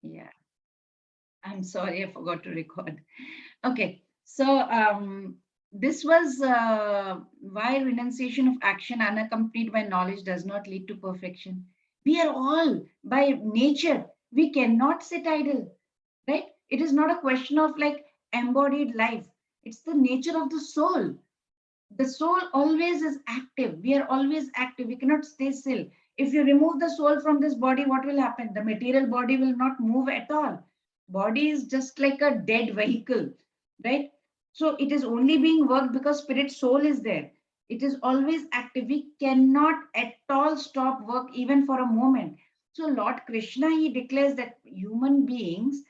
Yeah, I'm sorry, I forgot to record. Okay, so this was why renunciation of action unaccompanied by knowledge does not lead to perfection. We are all, by nature, we cannot sit idle, right? It is not a question of like embodied life, it's the nature of the soul. The soul always is active. We are always active. We cannot stay still. If you remove the soul from this body, what will happen? The material body will not move at all. Body is just like a dead vehicle, right? So it is only being worked because spirit soul is there. It is always active. We cannot at all stop work even for a moment. So Lord Krishna, he declares that human beings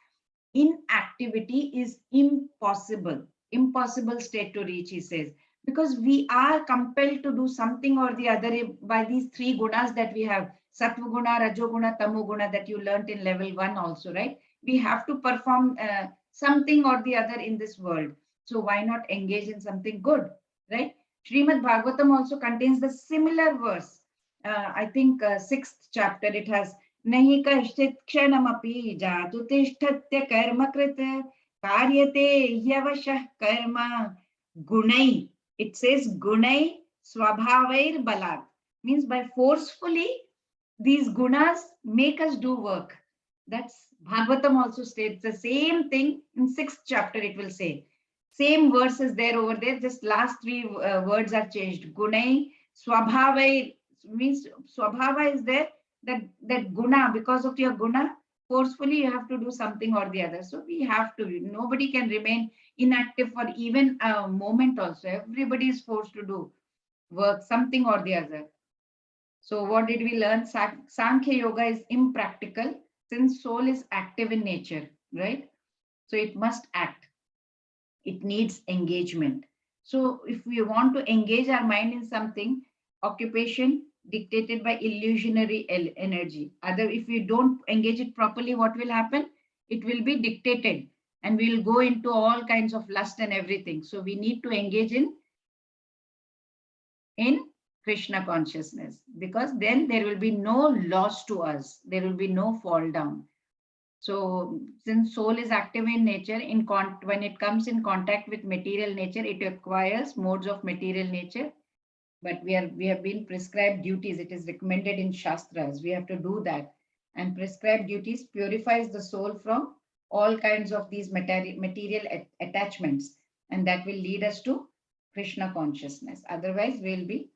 inactivity is impossible, impossible state to reach, he says, because we are compelled to do something or the other by these three gunas that we have: sattva guna, rajoguna, tamo guna, that you learnt in level 1 also, right? We have to perform something or the other in this world. So why not engage in something good, right? Srimad Bhagavatam also contains the similar verse. I think sixth chapter, it has नहि कश्चित् क्षणमपि जातु तिष्ठत्य कर्मकृत् कार्यते ह्यवशः कर्म गुणै. It says gunai swabhavair balat, means by forcefully these gunas make us do work. That's Bhagavatam also states the same thing in sixth chapter. It will say same verse is there over there. Just last three words are changed. Gunai swabhavai, means swabhava is there. That guna, because of your guna, forcefully you have to do something or the other. So we have to. Nobody can remain inactive for even a moment. Also, everybody is forced to do work, something or the other. So what did we learn? Sankhya yoga is impractical since soul is active in nature, right? So it must act. It needs engagement. So if we want to engage our mind in something, occupation dictated by illusionary energy. Other, if we don't engage it properly, what will happen? It will be dictated and we'll go into all kinds of lust and everything. So we need to engage in Krishna consciousness, because then there will be no loss to us. There will be no fall down. So since soul is active in nature, when it comes in contact with material nature, it acquires modes of material nature. But we have been prescribed duties. It is recommended in Shastras. We have to do that. And prescribed duties purifies the soul from all kinds of these material attachments. And that will lead us to Krishna consciousness. Otherwise, we'll be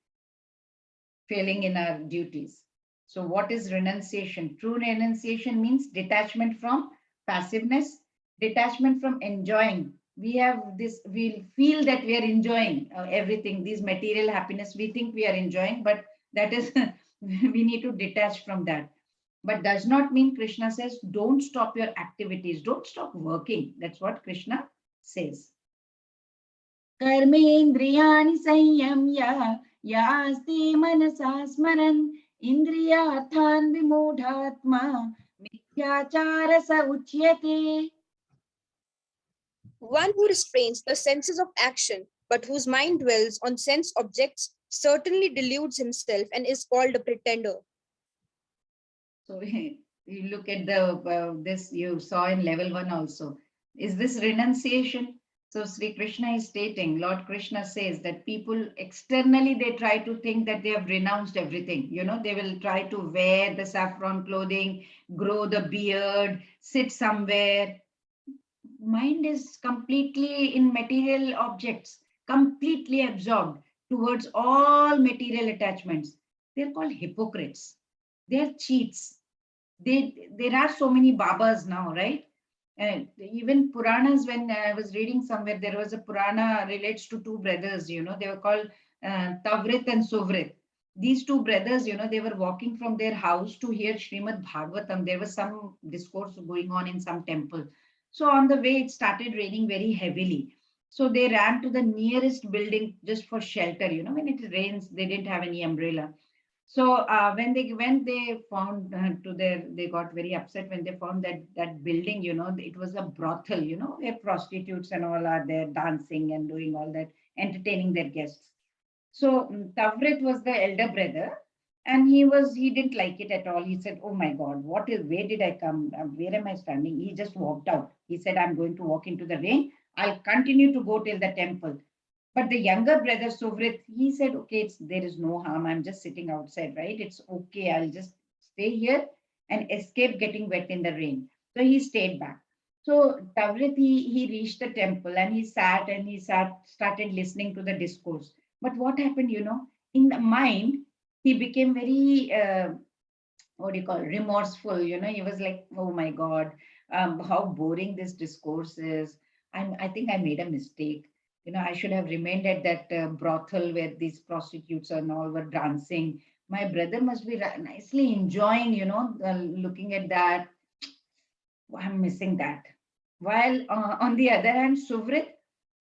failing in our duties. So what is renunciation? True renunciation means detachment from passiveness, detachment from enjoying. We have this, we feel that we are enjoying everything, these material happiness, we think we are enjoying, but that is, we need to detach from that. But does not mean, Krishna says, don't stop your activities, don't stop working. That's what Krishna says. कर्मेन्द्रियाणि संयम्य यास्ते मनसा स्मरन् इन्द्रियार्थान् विमूढात्मा मिथ्याचार स उच्यते. One who restrains the senses of action, but whose mind dwells on sense objects, certainly deludes himself and is called a pretender. So you look at the this you saw in level 1 also. Is this renunciation? So Sri Krishna is stating, Lord Krishna says that people externally, they try to think that they have renounced everything. You know, they will try to wear the saffron clothing, grow the beard, sit somewhere. Mind is completely in material objects, completely absorbed towards all material attachments. They're called hypocrites. They're cheats. There are so many babas now, right? And even Puranas, when I was reading somewhere, there was a Purana relates to two brothers, you know, they were called Tavrit and Suvrit. These two brothers, you know, they were walking from their house to hear Srimad Bhagavatam. There was some discourse going on in some temple. So on the way, it started raining very heavily. So they ran to the nearest building just for shelter. You know, when it rains, they didn't have any umbrella. So when they found they got very upset when they found that building, you know, it was a brothel, you know, where prostitutes and all are there dancing and doing all that, entertaining their guests. So Tavrit was the elder brother, And he didn't like it at all. He said, oh my God, where did I come? Where am I standing? He just walked out. He said, I'm going to walk into the rain. I'll continue to go till the temple. But the younger brother, Suvrit, he said, okay, there is no harm. I'm just sitting outside, right? It's okay. I'll just stay here and escape getting wet in the rain. So he stayed back. So Tavrit, he reached the temple and started listening to the discourse. But what happened, in the mind, he became very, what do you call, remorseful. He was like, oh my God, how boring this discourse is. I think I made a mistake. I should have remained at that brothel where these prostitutes and all were dancing. My brother must be nicely enjoying, looking at that. I'm missing that. While on the other hand, Suvrit,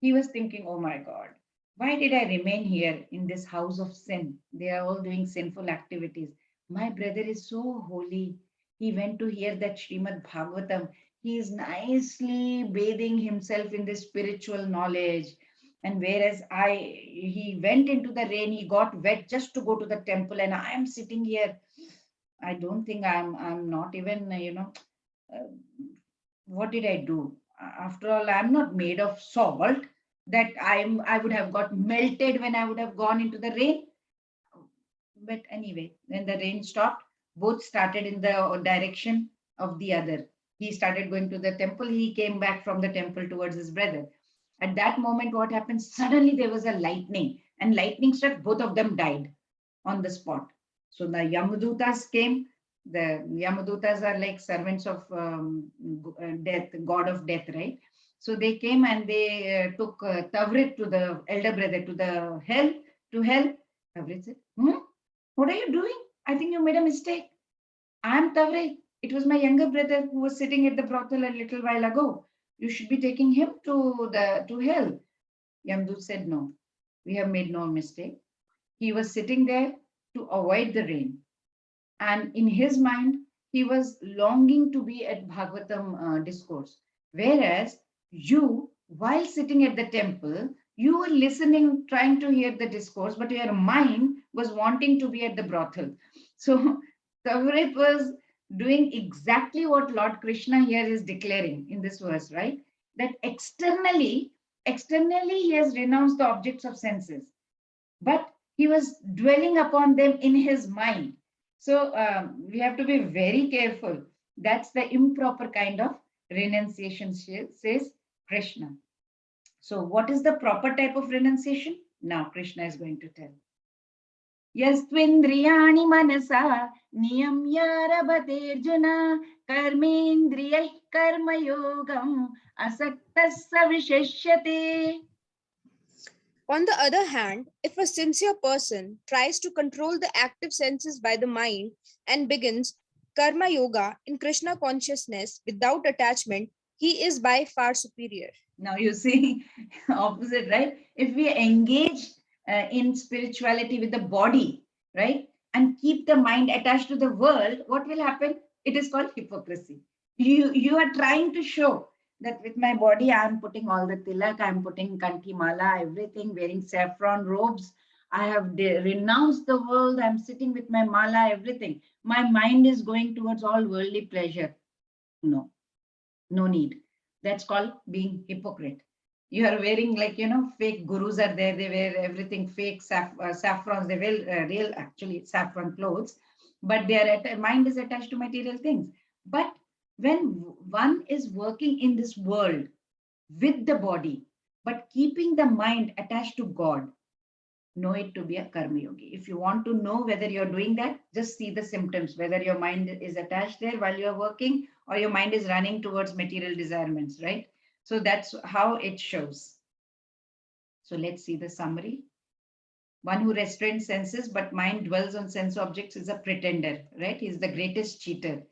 he was thinking, oh my God, why did I remain here in this house of sin? They are all doing sinful activities. My brother is so holy. He went to hear that Srimad Bhagavatam. He is nicely bathing himself in this spiritual knowledge. And whereas he went into the rain, he got wet just to go to the temple, and I am sitting here. I don't think I'm not even, uh, what did I do? After all, I'm not made of salt that I would have got melted when I would have gone into the rain. But anyway, when the rain stopped, both started in the direction of the other. He started going to the temple. He came back from the temple towards his brother. At that moment, what happened? Suddenly there was a lightning, and lightning struck. Both of them died on the spot. So the Yamadutas came. The Yamadutas are like servants of death, god of death, right? So they came and they took Tavrit to the elder brother to the hell, to hell. Tavrit said, what are you doing? I think you made a mistake. I'm Tavrit. It was my younger brother who was sitting at the brothel a little while ago. You should be taking him to hell. Yamdut said, no, we have made no mistake. He was sitting there to avoid the rain. And in his mind, he was longing to be at Bhagavatam discourse. Whereas you, while sitting at the temple, you were listening, trying to hear the discourse, but your mind was wanting to be at the brothel. So Tavrit was doing exactly what Lord Krishna here is declaring in this verse, right? That externally he has renounced the objects of senses, but he was dwelling upon them in his mind. So we have to be very careful. That's the improper kind of renunciation, says Krishna. So, what is the proper type of renunciation? Now, Krishna is going to tell. Yastvindriyani manasa niyamya rabaterjuna karmendriyah karma yogam asaktas savisheshyate. On the other hand, if a sincere person tries to control the active senses by the mind and begins karma yoga in Krishna consciousness without attachment, he is by far superior. Now you see, opposite, right? If we engage in spirituality with the body, right, and keep the mind attached to the world, what will happen? It is called hypocrisy. You are trying to show that with my body, I am putting all the tilak, I am putting kanti mala, everything, wearing saffron robes. I have renounced the world. I'm sitting with my mala, everything. My mind is going towards all worldly pleasure. No, no need. That's called being hypocrite. You are wearing, like, fake gurus are there. They wear everything fake saffrons. They wear real, actually, saffron clothes, but their mind is attached to material things. But when one is working in this world with the body, but keeping the mind attached to God, know it to be a karma yogi. If you want to know whether you're doing that, just see the symptoms, whether your mind is attached there while you're working or your mind is running towards material desirements, right? So that's how it shows. So let's see the summary. One who restrains senses but mind dwells on sense objects is a pretender, right? He's the greatest cheater.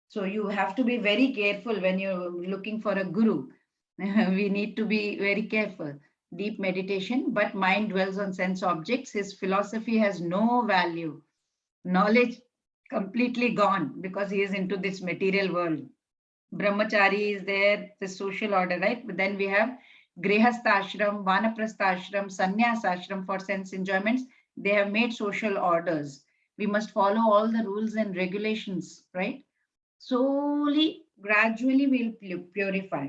So you have to be very careful when you're looking for a guru. We need to be very careful. Deep meditation, but mind dwells on sense objects. His philosophy has no value. Knowledge completely gone because he is into this material world. Brahmachari is there, the social order, right? But then we have Grihastha ashram, Vanaprastha ashram, Sannyas ashram for sense enjoyments. They have made social orders. We must follow all the rules and regulations, right? Slowly, gradually, we'll purify.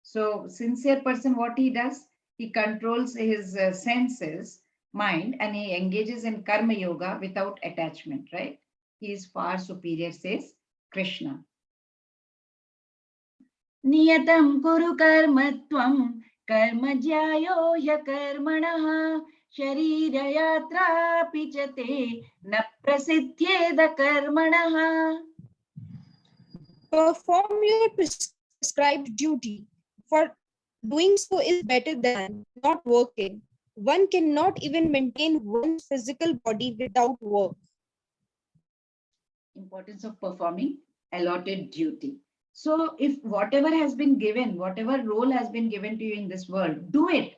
So, sincere person, what he does, he controls his senses, mind, and he engages in karma yoga without attachment, right? He is far superior, says Krishna. Niyatam kuru karma tvam karma jyayo ya karmanah sharira yatra pichate na prasiddhyeda karmanah. Perform your prescribed duty, for doing so is better than not working. One cannot even maintain one's physical body without work. Importance of performing allotted duty. So if whatever has been given, whatever role has been given to you in this world, do it.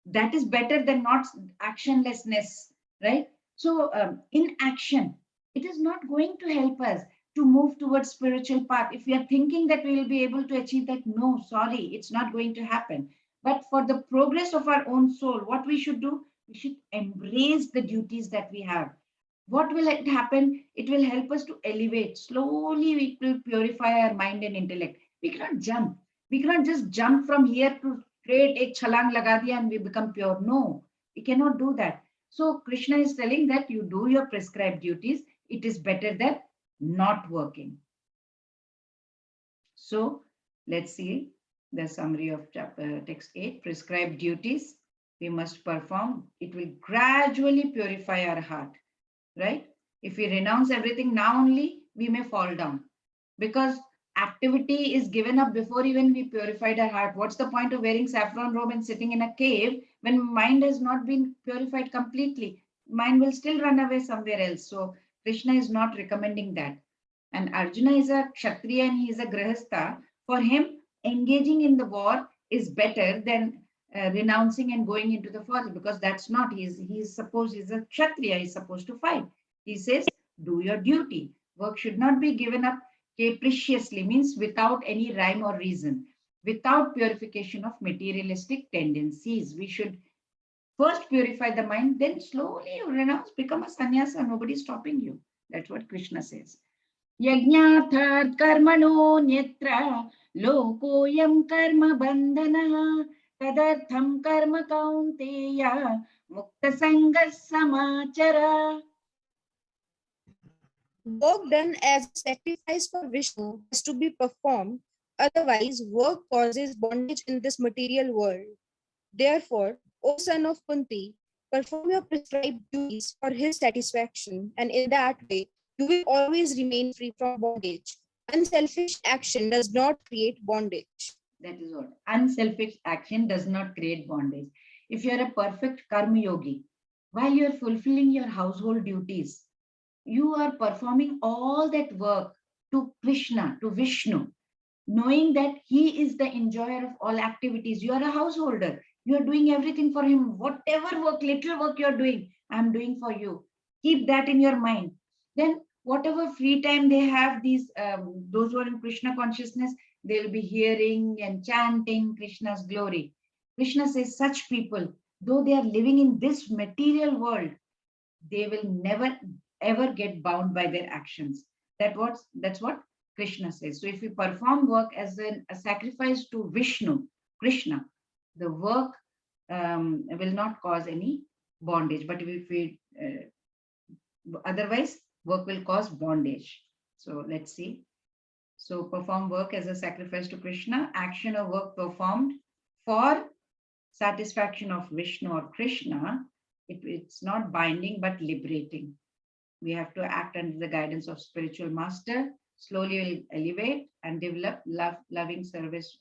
That is better than not actionlessness, right? So in action, it is not going to help us to move towards spiritual path. If we are thinking that we will be able to achieve that, no, sorry, it's not going to happen. But for the progress of our own soul, what we should do, we should embrace the duties that we have. What will it happen? It will help us to elevate. Slowly, we will purify our mind and intellect. We cannot jump. We cannot just jump from here to straight ek chalang laga diya and we become pure. No, we cannot do that. So Krishna is telling that you do your prescribed duties. It is better than not working. So let's see the summary of chapter text 8. Prescribed duties we must perform. It will gradually purify our heart, right? If we renounce everything now only, we may fall down because activity is given up before even we purified our heart. What's the point of wearing saffron robe and sitting in a cave when mind has not been purified completely? Mind will still run away somewhere else. So Krishna is not recommending that. And Arjuna is a Kshatriya and he is a Grahastha. For him, engaging in the war is better than renouncing and going into the forest because that's not, he's supposed, he's a Kshatriya, he's supposed to fight. He says, do your duty. Work should not be given up capriciously, means without any rhyme or reason, without purification of materialistic tendencies. We should first purify the mind, then slowly you renounce, become a sannyasa, nobody is stopping you. That's what Krishna says. Yajnathat karmano nyetra lokoyam karma bandhanah tadartham karma kaunteya mukta sangas samachara. Work done as a sacrifice for Vishnu has to be performed, otherwise, work causes bondage in this material world. Therefore, O son of Kunti, perform your prescribed duties for his satisfaction, and in that way, you will always remain free from bondage. Unselfish action does not create bondage. That is what. Unselfish action does not create bondage. If you are a perfect karma yogi, while you are fulfilling your household duties, you are performing all that work to Krishna, to Vishnu, knowing that he is the enjoyer of all activities. You are a householder. You are doing everything for him. Whatever work, little work you're doing, I'm doing for you. Keep that in your mind. Then whatever free time they have, these those who are in Krishna consciousness, they'll be hearing and chanting Krishna's glory. Krishna says such people, though they are living in this material world, they will never ever get bound by their actions. That's what Krishna says. So if we perform work as a sacrifice to Vishnu, Krishna, the work will not cause any bondage. But if we otherwise, work will cause bondage. So let's see. So perform work as a sacrifice to Krishna, action or work performed for satisfaction of Vishnu or Krishna. It's not binding but liberating. We have to act under the guidance of spiritual master. Slowly we'll elevate and develop loving service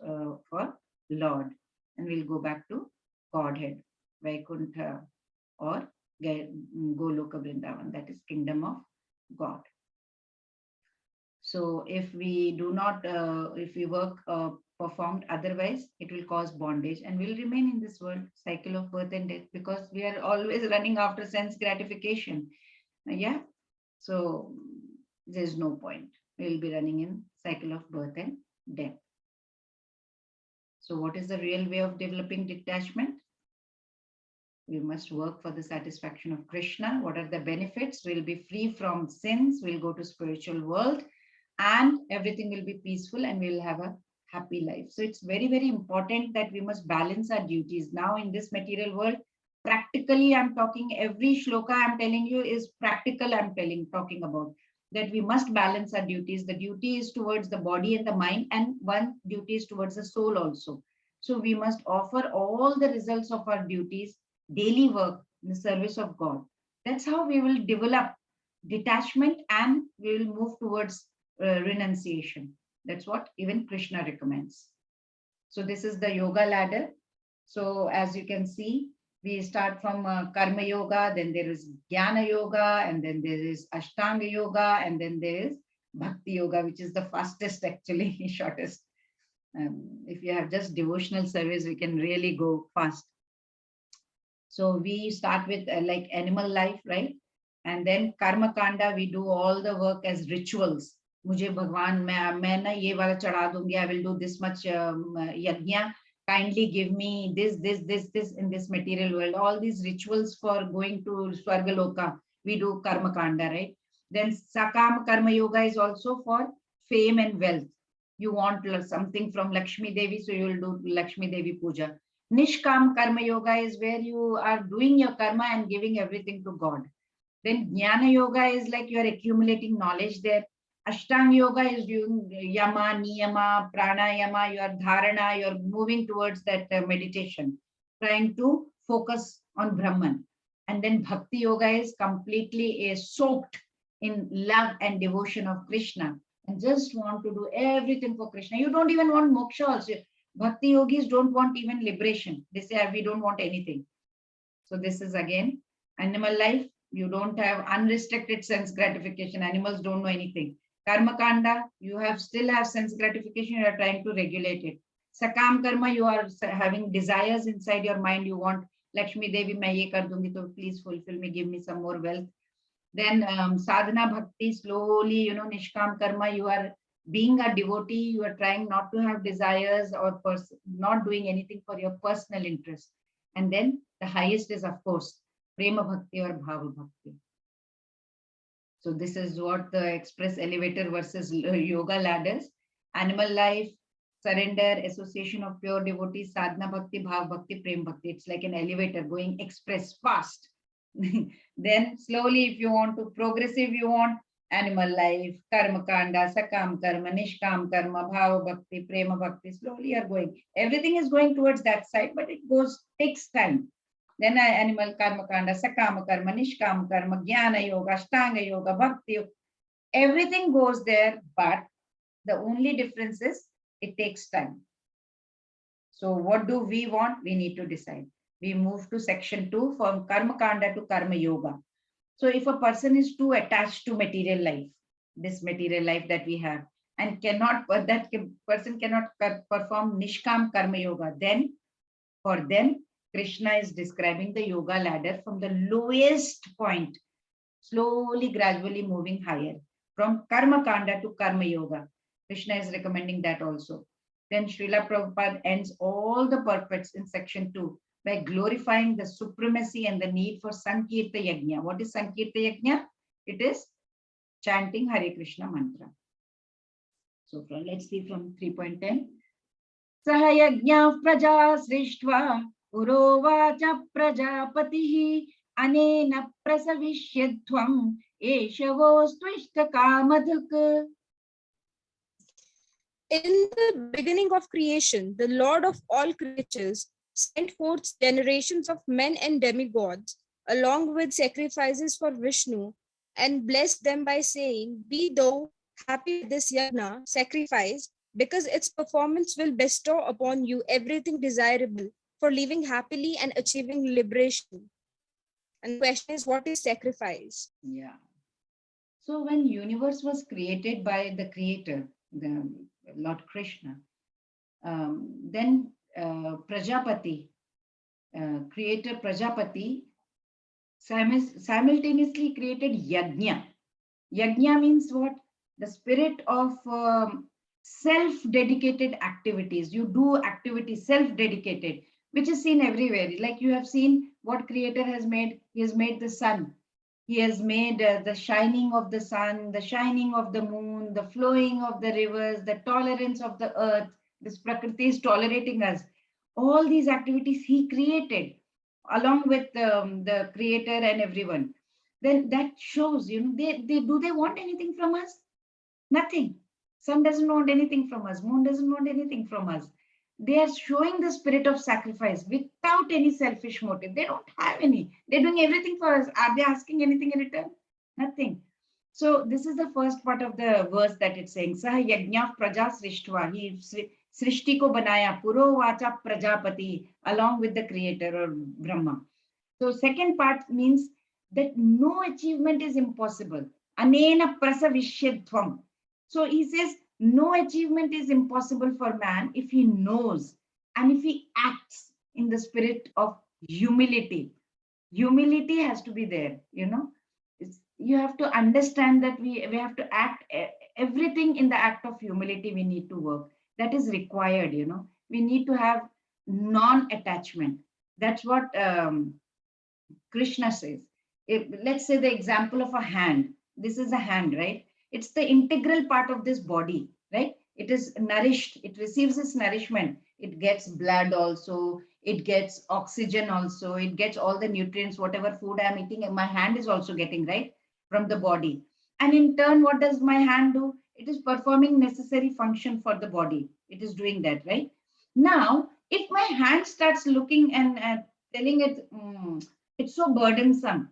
for Lord. And we'll go back to Godhead, Vaikuntha or Goloka Vrindavan, that is kingdom of God. So if we do not, if we work performed otherwise, it will cause bondage and will remain in this world, cycle of birth and death, because we are always running after sense gratification. Yeah. So there's no point. We'll be running in cycle of birth and death. So what is the real way of developing detachment? We must work for the satisfaction of Krishna. What are the benefits? We'll be free from sins. We'll go to spiritual world, and everything will be peaceful, and we'll have a happy life. So it's very, very important that we must balance our duties. Now in this material world, practically I'm talking, every shloka I'm telling you is practical. I'm talking about that we must balance our duties. The duty is towards the body and the mind, and one duty is towards the soul also. So we must offer all the results of our duties, daily work in the service of God. That's how we will develop detachment, and we will move towards renunciation. That's what even Krishna recommends. So this is the yoga ladder. So as you can see, we start from Karma Yoga, then there is Jnana Yoga, and then there is Ashtanga Yoga, and then there is Bhakti Yoga, which is the fastest, actually, shortest. If you have just devotional service, we can really go fast. So we start with like animal life, right? And then Karma Kanda, we do all the work as rituals. मुझे भगवान मैं ना ये वाला चढ़ा दूंगी, I will do this much yajna, kindly give me this in this material world. All these rituals for going to Swargaloka, we do Karma Kanda, right? Then Sakam Karma Yoga is also for fame and wealth. You want something from Lakshmi Devi, so you will do Lakshmi Devi Puja. Nishkam Karma Yoga is where you are doing your karma and giving everything to God. Then Jnana Yoga is like you are accumulating knowledge there. Ashtanga Yoga is doing yama, niyama, pranayama, your dharana, you're moving towards that meditation, trying to focus on Brahman. And then Bhakti Yoga is completely soaked in love and devotion of Krishna, and just want to do everything for Krishna. You don't even want moksha also. Bhakti yogis don't want even liberation. They say, we don't want anything. So this is again animal life. You don't have unrestricted sense gratification. Animals don't know anything. Karma Kanda, you still have sense gratification. You are trying to regulate it. Sakam Karma, you are having desires inside your mind. You want Lakshmi Devi, main ye kar dungi, so please fulfill me, give me some more wealth. Then sadhana bhakti, slowly, Nishkam Karma, you are being a devotee, you are trying not to have desires or not doing anything for your personal interest. And then the highest is, of course, Prema Bhakti or Bhava Bhakti. So this is what the express elevator versus yoga ladders. Animal life, surrender, association of pure devotees, sadhana bhakti, bhav bhakti, prem bhakti. It's like an elevator going express fast. Then slowly, if you want to progressive, you want animal life, karma kanda, sakam karma, nishkam karma, bhava bhakti, prema bhakti. Slowly you're going. Everything is going towards that side, but it takes time. Then animal karma kanda, sakama karma, nishkam karma, jnana yoga, ashtanga yoga, bhakti yoga. Everything goes there, but the only difference is it takes time. So what do we want? We need to decide. We move to section 2 from karma kanda to karma yoga. So if a person is too attached to material life, this material life that we have, and that person cannot perform nishkam karma yoga, then for them, Krishna is describing the yoga ladder from the lowest point, slowly, gradually moving higher, from karma kanda to karma yoga. Krishna is recommending that also. Then Srila Prabhupada ends all the purports in section 2 by glorifying the supremacy and the need for Sankirta Yajna. What is Sankirta Yajna? It is chanting Hare Krishna mantra. So let's see from 3.10. Saha yajna praja srishtva urovacha prajapatihi anena prasavishyadhvam eshavostvishta kamadhuk. In the beginning of creation, the Lord of all creatures sent forth generations of men and demigods, along with sacrifices for Vishnu, and blessed them by saying, "Be thou happy with this yajna, sacrifice, because its performance will bestow upon you everything desirable for living happily and achieving liberation." And the question is, what is sacrifice? Yeah. So when universe was created by the creator, the Lord Krishna, then Prajapati, creator Prajapati, simultaneously created Yajna. Yajna means what? The spirit of self-dedicated activities. You do activities, self-dedicated. which is seen everywhere. Like you have seen what creator has made. He has made the sun. He has made the shining of the sun, the shining of the moon, the flowing of the rivers, the tolerance of the earth. This Prakriti is tolerating us. All these activities he created along with the creator and everyone. Then that shows, they want anything from us? Nothing. Sun doesn't want anything from us. Moon doesn't want anything from us. They are showing the spirit of sacrifice without any selfish motive. They don't have any. They're doing everything for us. Are they asking anything in return? Nothing. So this is the first part of the verse that it's saying. Saha yajna praja srishtva. He srishti ko banaya puro vacha prajapati along with the creator or Brahma. So second part means that no achievement is impossible. Anena prasavishyadvam. So he says no achievement is impossible for man if he knows and if he acts in the spirit of humility. Humility has to be there. You have to understand that we have to act everything in the act of humility. We need to work. That is required. We need to have non-attachment. That's what Krishna says. Let's say the example of a hand. This is a hand, right? It's the integral part of this body, right? It is nourished. It receives its nourishment. It gets blood also. It gets oxygen also. It gets all the nutrients, whatever food I'm eating, and my hand is also getting, right, from the body. And in turn, what does my hand do? It is performing necessary function for the body. It is doing that, right? Now, if my hand starts looking and telling it, it's so burdensome,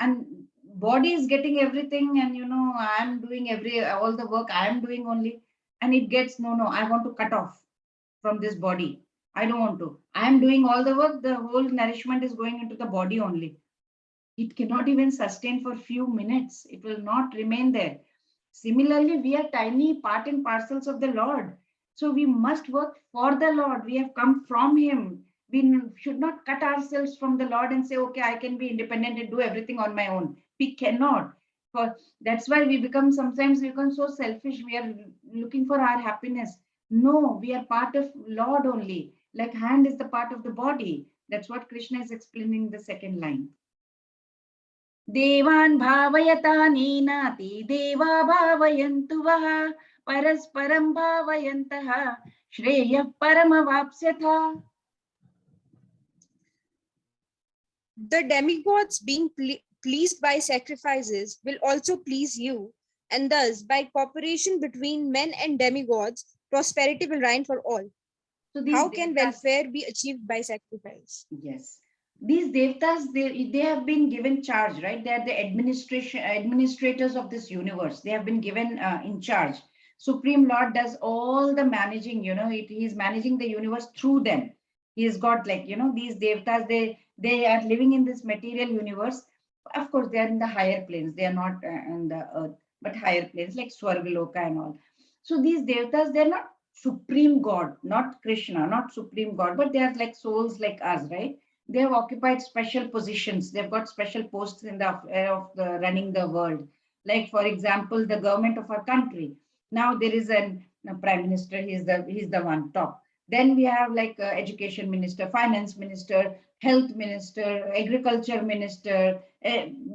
and body is getting everything, and I'm doing all the work I am doing only, and it gets, no, I want to cut off from this body. I don't want to. I am doing all the work. The whole nourishment is going into the body only. It cannot even sustain for few minutes. It will not remain there. Similarly, we are tiny part and parcels of the Lord. So we must work for the Lord. We have come from Him. We should not cut ourselves from the Lord and say, okay, I can be independent and do everything on my own. We cannot. For that's why sometimes we become so selfish. We are looking for our happiness. No, we are part of Lord only. Like hand is the part of the body. That's what Krishna is explaining in the second line. देवान् भावयतानेनाति देवा भावयन्तु वः परस्परं भावयन्तः श्रेयः परमवाप्स्यथ. The demigods being pleased by sacrifices will also please you, and thus by cooperation between men and demigods, prosperity will reign for all. So how can welfare be achieved by sacrifice? Yes. These devtas, they have been given charge, right? They are the administrators of this universe. They have been given in charge. Supreme Lord does all the managing. He is managing the universe through them. He has got these devtas. They are living in this material universe. Of course, they are in the higher planes. They are not in the earth, but higher planes like Swargaloka and all. So these devtas, they're not supreme God, not Krishna, not supreme God, but they are like souls like us, right? They have occupied special positions. They've got special posts in the affair of running the world. Like, for example, the government of our country. Now there is a prime minister. He's the one top. Then we have like education minister, finance minister, health minister, agriculture minister,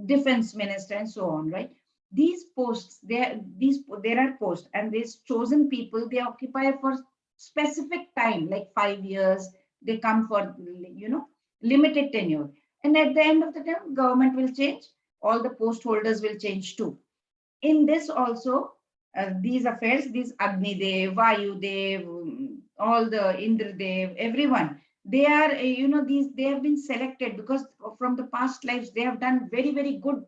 defense minister, and so on. Right? These posts, there are posts, and these chosen people, they occupy for specific time, like 5 years. They come for limited tenure. And at the end of the term, government will change. All the post holders will change too. In this also, these affairs, these Agni Dev, Vayu Dev, all the Indra Dev, everyone, they are, they have been selected because from the past lives, they have done very, very good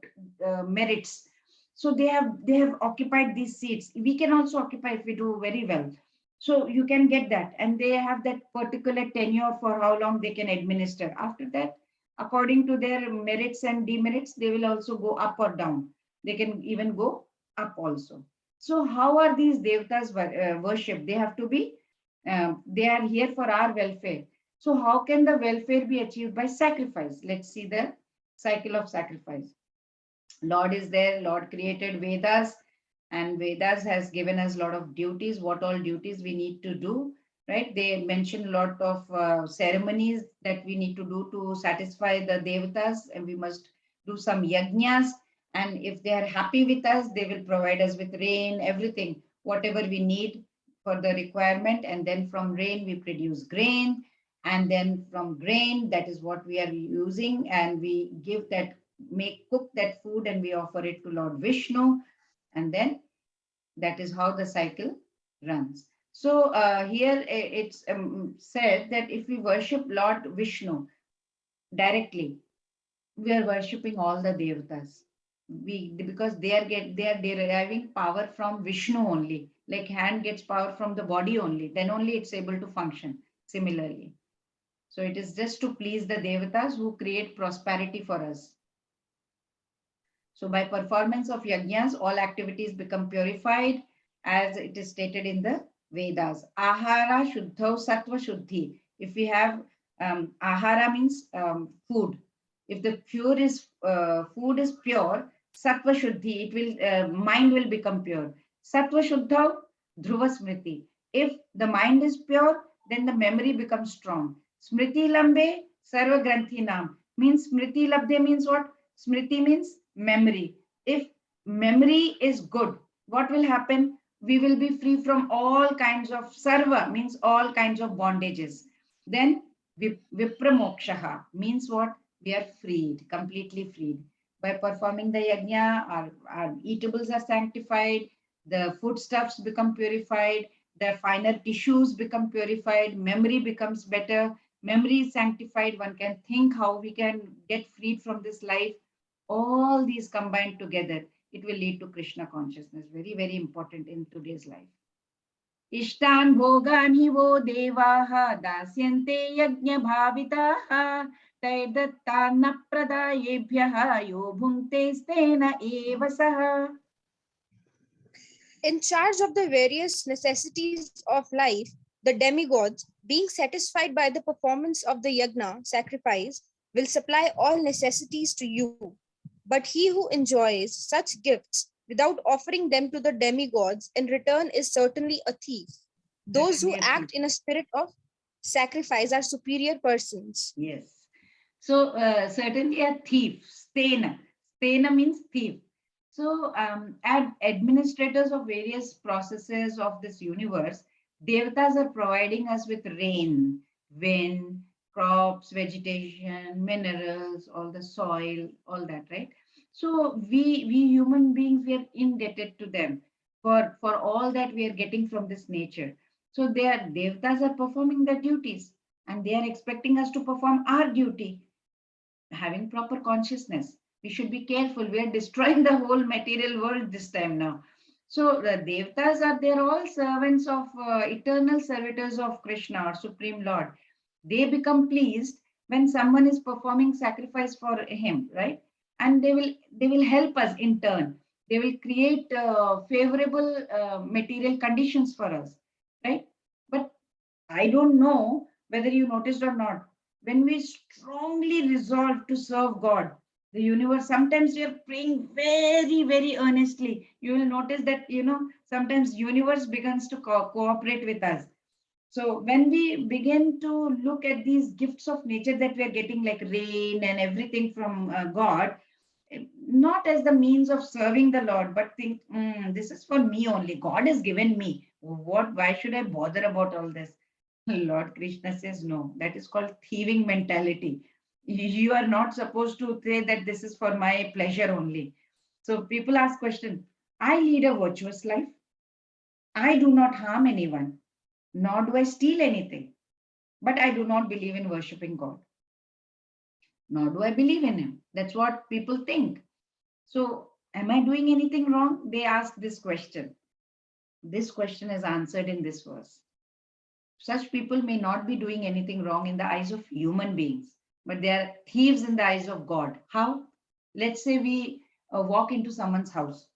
merits. So they have occupied these seats. We can also occupy if we do very well. So you can get that. And they have that particular tenure for how long they can administer. After that, according to their merits and demerits, they will also go up or down. They can even go up also. So how are these devtas worshipped? They have to be, they are here for our welfare. So how can the welfare be achieved? By sacrifice. Let's see the cycle of sacrifice. Lord is there. Lord created Vedas, and Vedas has given us a lot of duties, what all duties we need to do. right? They mention a lot of ceremonies that we need to do to satisfy the devatas, and we must do some yajnas. And if they are happy with us, they will provide us with rain, everything, whatever we need for the requirement. And then from rain, we produce grain. And then from grain, that is what we are using. And we give that, cook that food, and we offer it to Lord Vishnu. And then that is how the cycle runs. So here it's said that if we worship Lord Vishnu directly, we are worshipping all the devatas. Because they are deriving power from Vishnu only. Like hand gets power from the body only, then only it's able to function similarly. So it is just to please the devatas who create prosperity for us. So by performance of yajnas, all activities become purified, as it is stated in the Vedas. Ahara shuddho sattva shuddhi. If we have ahara means food. If the food is pure, sattva shuddhi, it will mind will become pure. Sattva shuddha dhruva smriti. If the mind is pure, then the memory becomes strong. Smriti lambe sarva granthi nam means smriti labde means what? Smriti means memory. If memory is good, what will happen? We will be free from all kinds of sarva, means all kinds of bondages. Then vipramokshaha means what? We are freed, completely freed. By performing the yajna, our eatables are sanctified, the foodstuffs become purified, the finer tissues become purified, memory becomes better, memory is sanctified. One can think how we can get freed from this life. All these combined together, it will lead to Krishna consciousness. Very, very important in today's life. Ishtan bhogan hi vo devaha dasyante yajna bhavitaha taidattanna pradayebhyaha yo bhunte stena eva saha. In charge of the various necessities of life, the demigods, being satisfied by the performance of the yajna sacrifice, will supply all necessities to you. But he who enjoys such gifts without offering them to the demigods in return is certainly a thief. Those who Certainly a thief. act in a spirit of sacrifice are superior persons. Yes. So certainly a thief, stena. Stena means thief. So as administrators of various processes of this universe, devatas are providing us with rain, wind, crops, vegetation, minerals, all the soil, all that, right? So we human beings, we are indebted to them for all that we are getting from this nature. So their devatas are performing their duties, and they are expecting us to perform our duty, having proper consciousness. We should be careful. We are destroying the whole material world this time now. So the devatas are, they're all servants of eternal servitors of Krishna or Supreme Lord. They become pleased when someone is performing sacrifice for him, right? And they will help us in turn. They will create favorable material conditions for us, right? But I don't know whether you noticed or not. When we strongly resolve to serve God, the universe, sometimes we are praying very, very earnestly. You will notice that, sometimes universe begins to cooperate with us. So when we begin to look at these gifts of nature that we are getting, like rain and everything from God, not as the means of serving the Lord, but think, this is for me only. God has given me. What? Why should I bother about all this? Lord Krishna says, no, that is called thieving mentality. You are not supposed to say that this is for my pleasure only. So people ask question, I lead a virtuous life. I do not harm anyone, nor do I steal anything. But I do not believe in worshipping God, nor do I believe in him. That's what people think. So am I doing anything wrong? They ask this question. This question is answered in this verse. Such people may not be doing anything wrong in the eyes of human beings, but they are thieves in the eyes of God. How? Let's say we walk into someone's house.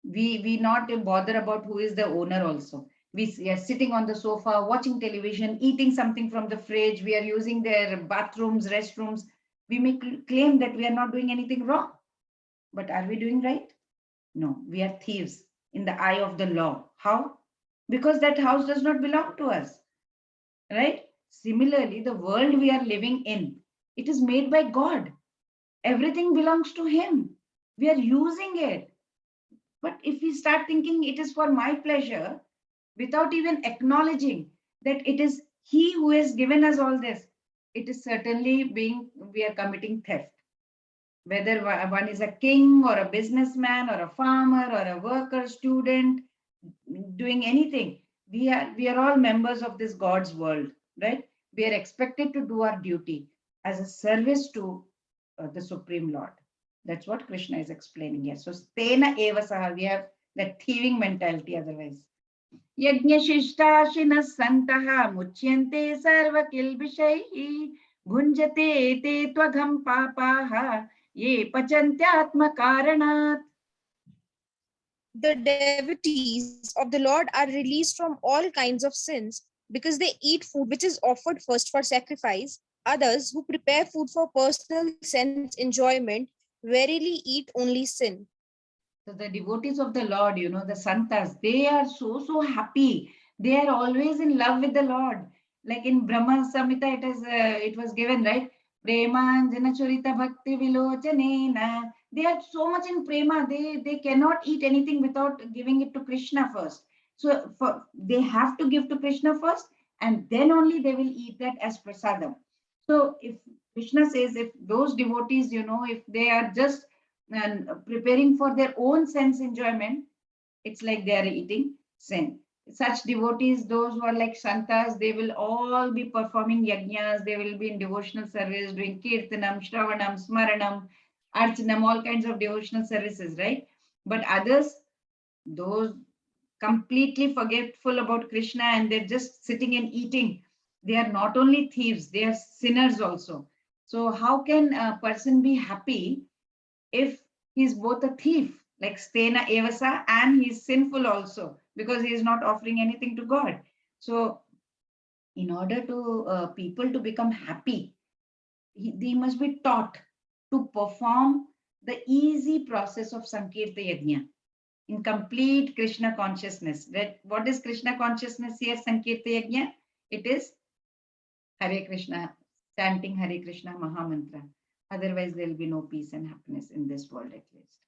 We not bother about who is the owner also. We are sitting on the sofa, watching television, eating something from the fridge. We are using their bathrooms, restrooms. We may claim that we are not doing anything wrong. But are we doing right? No, we are thieves in the eye of the law. How? Because that house does not belong to us. right? Similarly, the world we are living in, it is made by God. Everything belongs to Him. We are using it. But if we start thinking it is for my pleasure, without even acknowledging that it is He who has given us all this, it is certainly we are committing theft. Whether one is a king or a businessman or a farmer or a worker, student, doing anything, we are all members of this God's world, right? We are expected to do our duty as a service to the Supreme Lord. That's what Krishna is explaining here. So stena eva saha, we have that thieving mentality otherwise. यज्ञशिष्टाशिनः सन्तः मुच्यन्ते सर्वकिल्बिषैः भुञ्जते ते त्वघं पापाः ये पचन्त्यात्मकारणात्. The devotees of the Lord are released from all kinds of sins because they eat food which is offered first for sacrifice. Others who prepare food for personal sense enjoyment verily eat only sin. So the devotees of the Lord, the santas, they are so happy. They are always in love with the Lord. Like in Brahma Samhita, it was given, right? Premanjana Charita Bhakti Vilochanena. They are so much in prema. They cannot eat anything without giving it to Krishna first. So they have to give to Krishna first, and then only they will eat that as prasadam. So if Krishna says, if those devotees, if they are just and preparing for their own sense enjoyment, it's like they are eating sin. Such devotees, those who are like santas, they will all be performing yajnas, they will be in devotional service, doing kirtanam, shravanam, smaranam, archanam, all kinds of devotional services, right? But others, those completely forgetful about Krishna and they're just sitting and eating, they are not only thieves, they are sinners also. So, how can a person be happy if he's both a thief, like Stena Evasa, and he's sinful also because he is not offering anything to God? So, in order to people to become happy, they must be taught to perform the easy process of Sankirta Yajna in complete Krishna consciousness. That what is Krishna consciousness here, Sankirta Yajna? It is Hare Krishna, chanting Hare Krishna Mahamantra. Otherwise, there will be no peace and happiness in this world at least.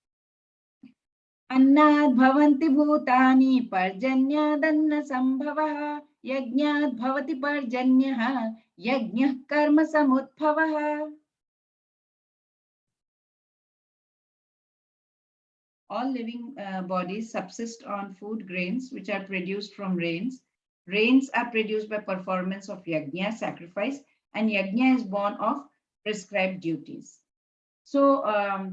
अन्नाद् भवन्ति भूतानि पर्जन्यादन्न सम्भवः यज्ञाद् भवति पर्जन्यः यज्ञः कर्म समुद्भवः. All living bodies subsist on food grains which are produced from rains. Rains are produced by performance of yajna, sacrifice, and yajna is born of prescribed duties. So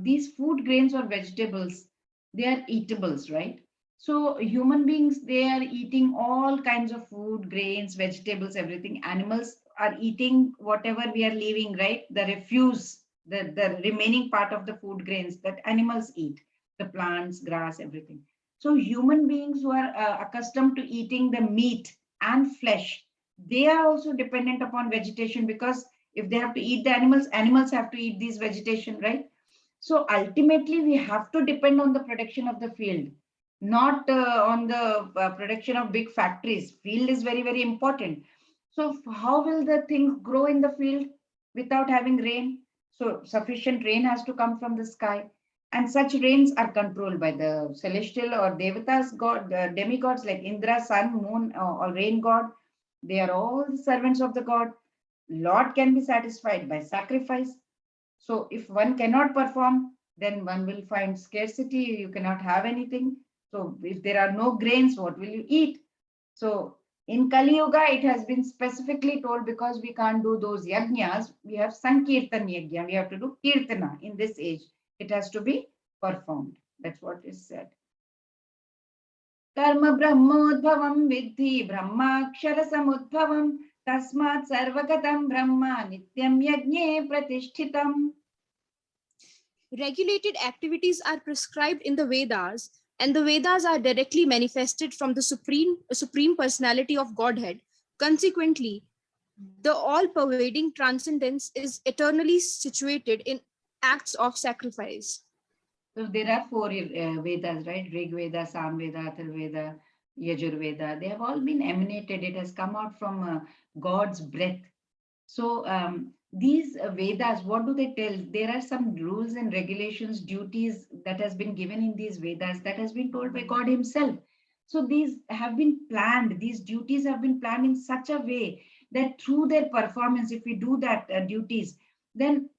these food grains or vegetables, they are eatables, right? So human beings, they are eating all kinds of food, grains, vegetables, everything. Animals are eating whatever we are leaving, right? The refuse, the remaining part of the food grains that animals eat, the plants, grass, everything. So human beings who are accustomed to eating the meat and flesh, they are also dependent upon vegetation because if they have to eat the animals, animals have to eat these vegetation, right? So ultimately we have to depend on the production of the field, not on the production of big factories. Field is very important. So how will the things grow in the field without having rain? So sufficient rain has to come from the sky, and such rains are controlled by the celestial or devatas, god, demigods like Indra, sun, moon, or rain god. They are all the servants of the god. Lord can be satisfied by sacrifice. So if one cannot perform, then one will find scarcity. You cannot have anything. So if there are no grains, what will you eat? So in Kali Yuga, it has been specifically told because we can't do those yajnas. We have Sankirtan yajna. We have to do kirtana in this age. It has to be performed. That's what is said. कर्म ब्रह्मोद्भवं विद्धि ब्रह्माक्षर समुद्भवं तस्मात् सर्वगतं ब्रह्म नित्यं यज्ञे प्रतिष्ठितम्. Regulated activities are prescribed in the Vedas, and the Vedas are directly manifested from the supreme personality of Godhead. Consequently, the all-pervading transcendence is eternally situated in acts of sacrifice. So there are four Vedas, right? Rig Veda, Sam Veda, Athar Veda. Yajurveda, they have all been emanated. It has come out from God's breath. So these Vedas, what do they tell? There are some rules and regulations, duties that has been given in these Vedas that has been told by God Himself. So these have been planned. These duties have been planned in such a way that through their performance, if we do that duties, then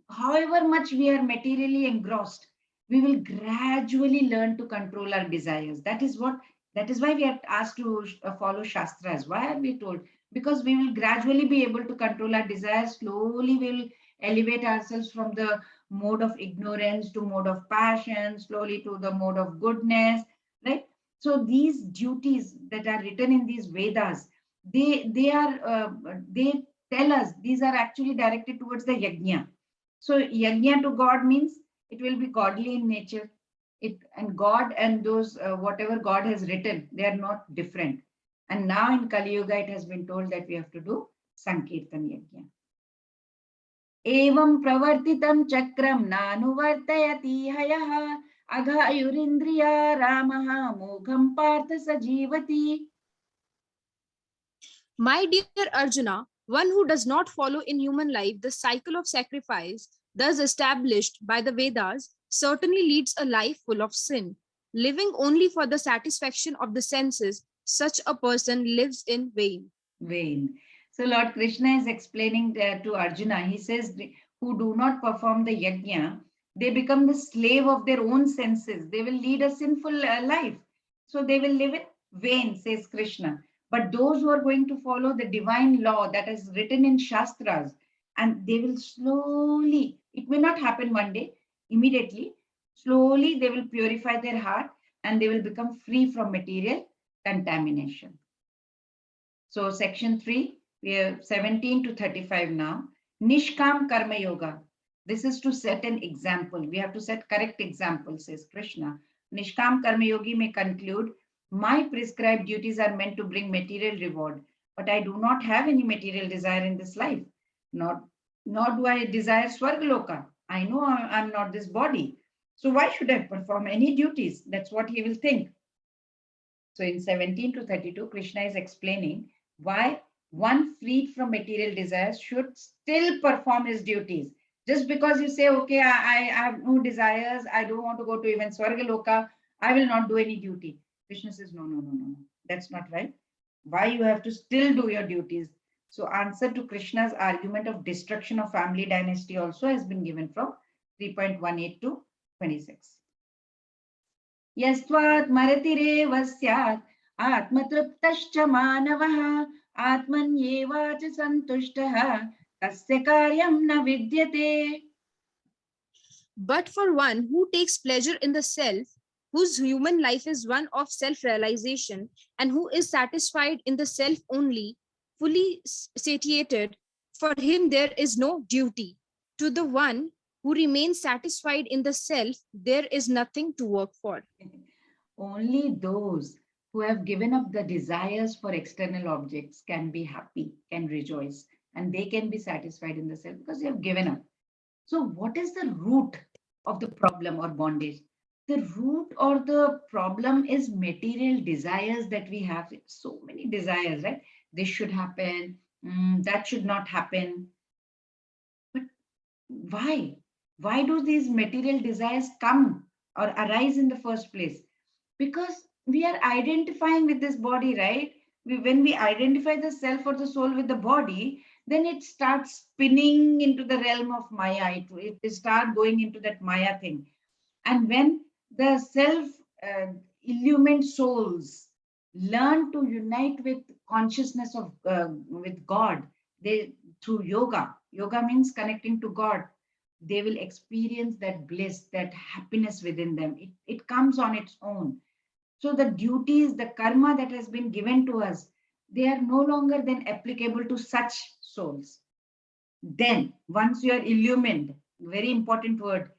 however much we are materially engrossed, we will gradually learn to control our desires. That is why we are asked to follow Shastras. Why are we told? Because we will gradually be able to control our desires. Slowly we'll elevate ourselves from the mode of ignorance to mode of passion, slowly to the mode of goodness, right? So these duties that are written in these Vedas, they tell us these are actually directed towards the yajna. So yajna to God means it will be godly in nature. It and God and those whatever God has written, they are not different. And now in Kali Yuga, it has been told that we have to do Sankirtan Yajna. Evam pravartitam chakram nanuvartayati hayah aghayurindriya ramaha mogham partha sajivati. My dear Arjuna, one who does not follow in human life the cycle of sacrifice, thus established by the Vedas, certainly leads a life full of sin. Living only for the satisfaction of the senses, such a person lives in vain. Vain. So Lord Krishna is explaining to Arjuna. He says, who do not perform the yajna, they become the slave of their own senses. They will lead a sinful life. So they will live in vain, says Krishna. But those who are going to follow the divine law that is written in Shastras, and they will slowly, it may not happen one day, immediately, slowly they will purify their heart and they will become free from material contamination. So section 3, we have 17 to 35 now. Nishkam Karma Yoga. This is to set an example. We have to set correct example, says Krishna. Nishkam Karma Yogi may conclude, my prescribed duties are meant to bring material reward, but I do not have any material desire in this life. Nor do I desire Swargaloka. I know I'm not this body. So why should I perform any duties? That's what he will think. So in 17 to 32, Krishna is explaining why one freed from material desires should still perform his duties. Just because you say, okay, I have no desires, I don't want to go to even Swargaloka, I will not do any duty. Krishna says, no, no, no, no, no. That's not right. Why you have to still do your duties? So answer to Krishna's argument of destruction of family dynasty also has been given from 3.18 to 26. यस्त्वात् मरतिरेव स्यात् आत्मतृप्तश्च मानवः आत्मन्येवाच सन्तुष्टः तस्य कार्यं न विद्यते. But for one who takes pleasure in the self, whose human life is one of self realization, and who is satisfied in the self only, fully satiated, for him there is no duty. To the one who remains satisfied in the self, there is nothing to work for. Only those who have given up the desires for external objects can be happy, can rejoice, and they can be satisfied in the self because they have given up. So, what is the root of the problem or bondage? The root or the problem is material desires that we have. So many desires, right? This should happen, that should not happen. But why? Why do these material desires come or arise in the first place? Because we are identifying with this body, right? When we identify the self or the soul with the body, then it starts spinning into the realm of Maya. It start going into that Maya thing. And when the self illumined souls learn to unite with consciousness of with God, they through yoga means connecting to God, they will experience that bliss, that happiness within them. It comes on its own. So the duties, the karma that has been given to us, they are no longer then applicable to such souls. Then, once you are illumined, very important word,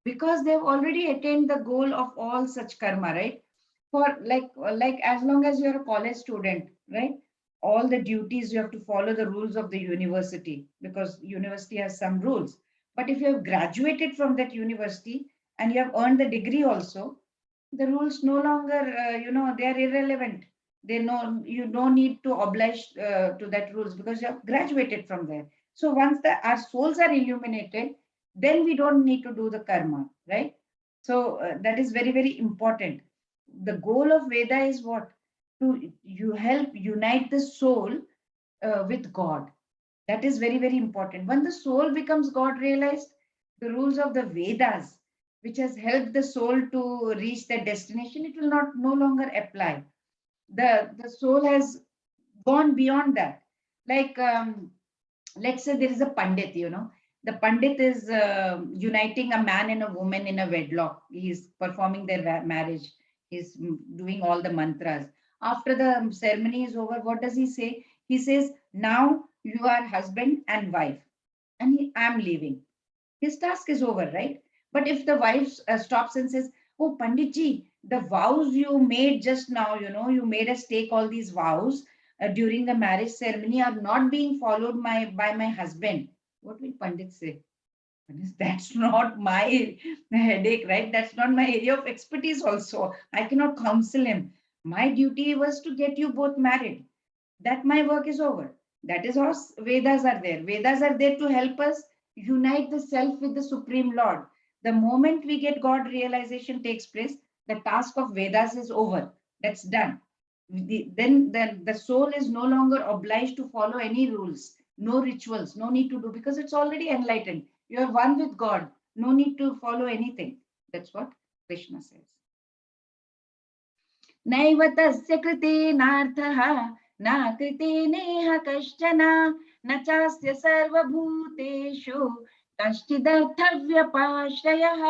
because they've already attained the goal of all such karma, right? For like as long as you're a college student, right? All the duties you have to follow the rules of the university because university has some rules. But if you have graduated from that university and you have earned the degree also, The rules no longer, they are irrelevant. They know you don't need to oblige to that rules because you have graduated from there. So once our souls are illuminated, then we don't need to do the karma, right? So that is very, very important. The goal of Veda is what? To you help unite the soul with God. That is very, very important. When the soul becomes God realized, the rules of the Vedas, which has helped the soul to reach their destination, it will not no longer apply. The soul has gone beyond that. Like let's say there is a pandit, the pandit is uniting a man and a woman in a wedlock. He's performing their marriage. He's doing all the mantras. After the ceremony is over, what does he say? He says, now you are husband and wife, and I'm leaving. His task is over, right? But if the wife stops and says, oh, Panditji, the vows you made just now, you made us take all these vows during the marriage ceremony are not being followed by my husband. What will Pandit say? That's not my headache, right? That's not my area of expertise, also. I cannot counsel him. My duty was to get you both married. That my work is over. That is how Vedas are there. Vedas are there to help us unite the self with the Supreme Lord. The moment we get God realization takes place, the task of Vedas is over. That's done. Then the soul is no longer obliged to follow any rules, no rituals, no need to do because it's already enlightened. You are one with God. No need to follow anything. That's what Krishna says. नैव तस्य कृतेनार्थः न कृतेनेह कश्चन न चास्य सर्वभूतेषु कश्चिदर्थव्यपाश्रयः.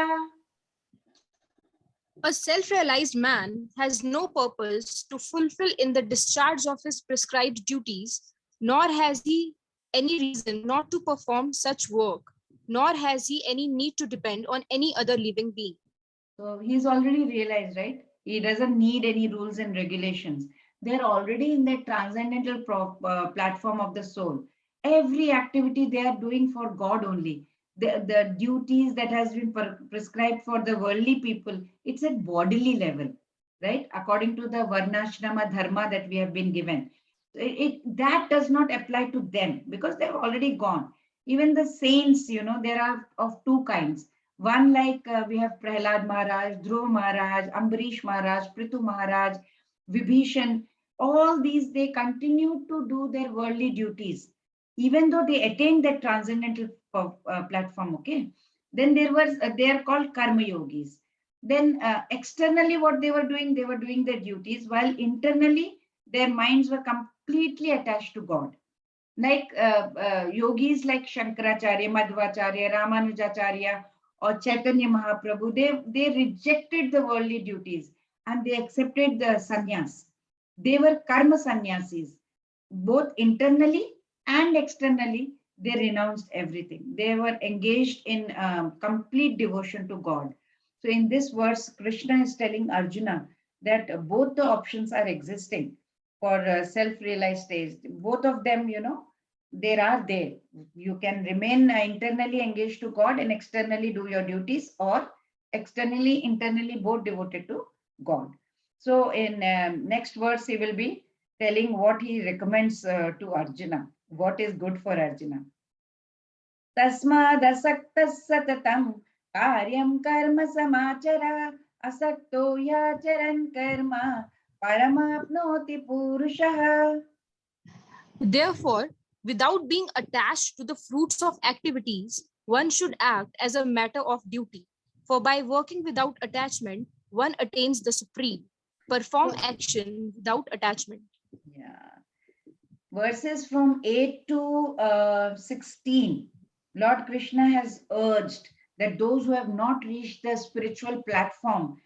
A self realized man has no purpose to fulfill in the discharge of his prescribed duties, nor has he any reason not to perform such work, nor has he any need to depend on any other living being. So he's already realized, right? He doesn't need any rules and regulations. They're already in that transcendental platform of the soul. Every activity they are doing for God only. The duties that has been prescribed for the worldly people, it's at bodily level, right? According to the Varnashrama Dharma that we have been given. That does not apply to them because they've already gone. Even the saints, there are of two kinds. One like we have Prahlad Maharaj, Dhruv Maharaj, Ambarish Maharaj, Prithu Maharaj, Vibhishan. All these, they continue to do their worldly duties, even though they attain that transcendental platform, okay? Then they are called Karma Yogis. Then externally what they were doing their duties, while internally their minds were completely attached to God. Like yogis like Shankaracharya, Madhvacharya, Ramanujacharya, or Chaitanya Mahaprabhu, they rejected the worldly duties and they accepted the sannyas. They were karma sannyasis. Both internally and externally, they renounced everything. They were engaged in complete devotion to God. So in this verse, Krishna is telling Arjuna that both the options are existing for self-realized stage. Both of them, there are there. You can remain internally engaged to God and externally do your duties, or externally, internally, both devoted to God. So in next verse, he will be telling what he recommends to Arjuna, what is good for Arjuna. Tasmadasaktas satatam karyam karma samachara asakto yacharan karma paramapnoti purushaha. Therefore, without being attached to the fruits of activities, one should act as a matter of duty. For by working without attachment, one attains the supreme. Perform action without attachment. Yeah. Verses from 8 to 16, Lord Krishna has urged that those who have not reached the spiritual platform,